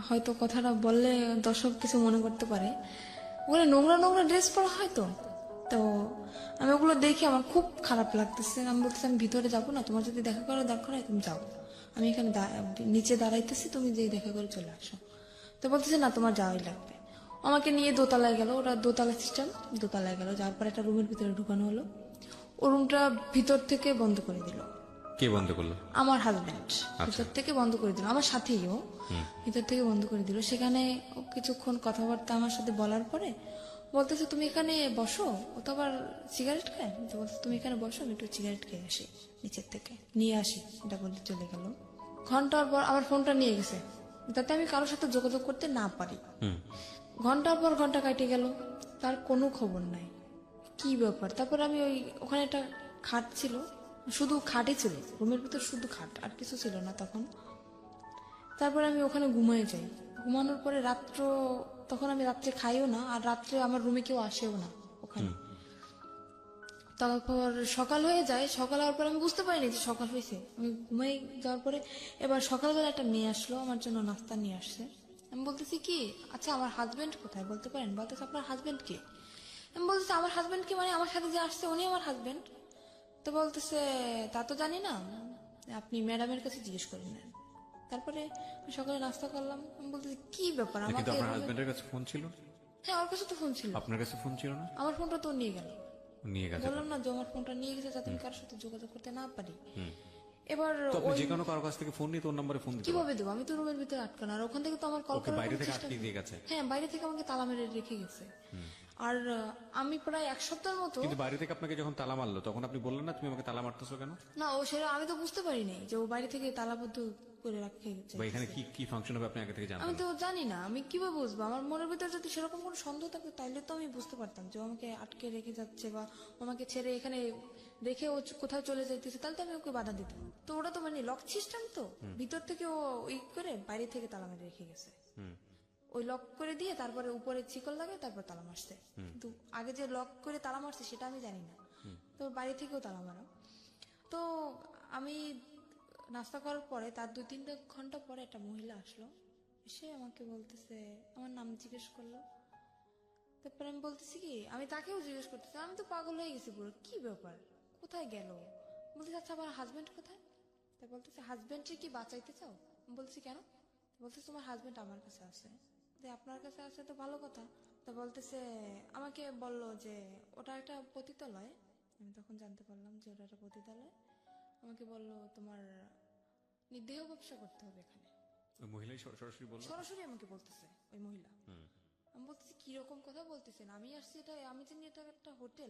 হয়তো কথাটা বললে দর্শক কিছু মনে করতে পারে, ওখানে নোংরা নোংরা ড্রেস পরা হয় তো আমি ওগুলো দেখে আমার খুব খারাপ লাগতেছে। আমি বলতেছি আমি ভিতরে যাবো না, তোমার যদি দেখা করার দরকার হয় তুমি যাও, আমি এখানে নিচে দাঁড়াইতেছি, তুমি যেই দেখা করে চলে আসো। তো বলতেছে না তোমার যাওয়াই লাগবে। আমাকে নিয়ে দোতলায় গেল, ওরা দোতলা সিস্টেম, দোতলায় গেল, যাওয়ার পর একটা রুমের ভিতরে ঢুকানো হলো। ও রুমটা ভিতর থেকে বন্ধ করে দিল।
কে বন্ধ করলো?
আমার হাজবেন্ড ভিতর থেকে বন্ধ করে দিল, আমার সাথেই ও ভিতর থেকে বন্ধ করে দিল। সেখানে ও কিছুক্ষণ কথাবার্তা আমার সাথে বলার পরে ও বলতেছে তুমি এখানে বসো, ও তো আবার সিগারেট খায়, তো বলছে তুমি এখানে বসো, আমি একটু সিগারেট খেয়ে আসি, নিচের থেকে নিয়ে আসি, এটা বলতে চলে গেল। ঘন্টার পর আমার ফোনটা নিয়ে গেছে, যাতে আমি কারোর সাথে যোগাযোগ করতে না পারি। ঘন্টার পর ঘন্টা কাটে গেল, তার কোনো খবর নাই, কি ব্যাপার। তারপর আমি ওখানে একটা খাট ছিল, শুধু খাটই ছিল, রুমের ভিতর শুধু খাট, আর কিছু ছিল না তখন। তারপরে আমি ওখানে ঘুমিয়ে যাই, ঘুমানোর পরে তখন আমি রাত্রে খাইও না, আর রাত্রে আমার রুমে কেউ আসেও না ওখানে। তারপর সকাল হয়ে যায়, সকাল হওয়ার পর আমি বুঝতে পারিনি যে সকাল হয়েছে। আমি ঘুমাই যাওয়ার পরে এবার সকালবেলা একটা মেয়ে আসলো, আমার জন্য নাস্তা নিয়ে আসছে। আমি বলতেছি কি, আচ্ছা আমার হাজবেন্ড কোথায় বলতে পারেন? বলতেছে আপনার হাজবেন্ড কে? আমি বলতেছি আমার হাজবেন্ড কি মানে আমার সাথে যে আসছে উনি আমার হাজবেন্ড? তো বলতেছে তা তো জানি না, আপনি ম্যাডামের কাছে জিজ্ঞেস করে নেন। তারপরে আমি সকালে নাস্তা করলাম, আমি বলতেছি কি ব্যাপার
কিন্তু
আমাকে
আপনার হাজবেন্ডের কাছে ফোন ছিল?
হ্যাঁ ওর কাছে তো ফোন ছিল,
আপনার কাছে ফোন ছিল না?
আমার ফোনটা তো ও নিয়ে গেল।
ও নিয়ে গেছে।
বললাম না যে আমার ফোনটা নিয়ে গেছে যাতে আমি কারোর সাথে যোগাযোগ করতে না পারি। এবার
তো আপনি যে কোনো কারো কাছ থেকে ফোন নিয়ে তোর নম্বরে ফোন দিতে পারেন।
কিভাবে দেবো, আমি তো রুমের ভিতরে আটকানো, আর ওখান থেকে তো আমার কল
ওকে
করার
বাইরে
কোনো
থেকে
চেষ্টা
আটকে
নেই।
দিয়ে গেছে?
হ্যাঁ বাইরে থেকে আমাকে তালা মেরে রেখে গেছে। আর আমি প্রায় এক সপ্তাহের মতো,
কিন্তু বাইরে থেকে আপনাকে যখন তালা মারলো তখন আপনি বললেন না তুমি আমাকে তালা মারতেছো কেন?
না ও সেটা আমি তো বুঝতে পারিনি যে ও বাইরে থেকে তালাবদ্ধ করে রেখে গেছে।
বা এখানে কি কি ফাংশন হবে আপনি আগে থেকে
আমি
জানতেন?
তো জানি না, আমি কিভাবে বুঝবো? আমার মনের ভিতরে যদি সেরকম কোনো সন্দেহ থাকতো তাইলে তো আমি বুঝতে পারতাম যে ও আমাকে আটকে রেখে যাচ্ছে বা ও আমাকে ছেড়ে এখানে রেখে ও কোথাও চলে যাইতেছে, তাহলে তো আমি ওকে বাধা দিতাম। তো ওটা তো মানে লক সিস্টেম, তো ভিতর থেকে ও ওই করে বাইরে থেকে তালা মেরে রেখে গেছে। ওই লক করে দিয়ে তারপরে উপরে চিকল লাগে, তারপর তালা মারছে। কিন্তু আগে যে লক করে তালা মারছে সেটা আমি জানি না, তো বাইরে থেকেও তালা মারা। তো আমি নাস্তা করার পরে তার 2-3 ঘন্টা পরে একটা মহিলা আসলো, এসে আমাকে বলতেছে, আমার নাম জিজ্ঞেস করলো। তারপরে আমি বলতেছি কি, আমি তাকেও জিজ্ঞেস করতেছি, আমি তো পাগল হয়ে গেছি পুরো, কি ব্যাপার কোথায় গেল? বলতেছে আচ্ছা আমার হাজবেন্ড কোথায়? তা বলতেছে হাজবেন্ডকে কি বাঁচাইতে চাও? আমি বলছি কেন? বলতেছে তোমার হাজবেন্ড আমার কাছে আছে। যে আপনার কাছে আছে তো ভালো কথা। তা বলতেছে আমাকে বলল যে ওটা একটা পতিতালয়। আমি তখন জানতে পারলাম যে ওটা একটা পতিতালয়। আমাকে বলল তোমার নির্দেহ ব্যবসা করতে হবে এখানে।
ওই মহিলাই সরাসরি বললো?
সরাসরি আমাকে বলতেছে ওই মহিলা। আমি বলতেছি কিরকম কথা বলতেছেন, আমি আসছি এটা, আমি জানি এটা একটা হোটেল।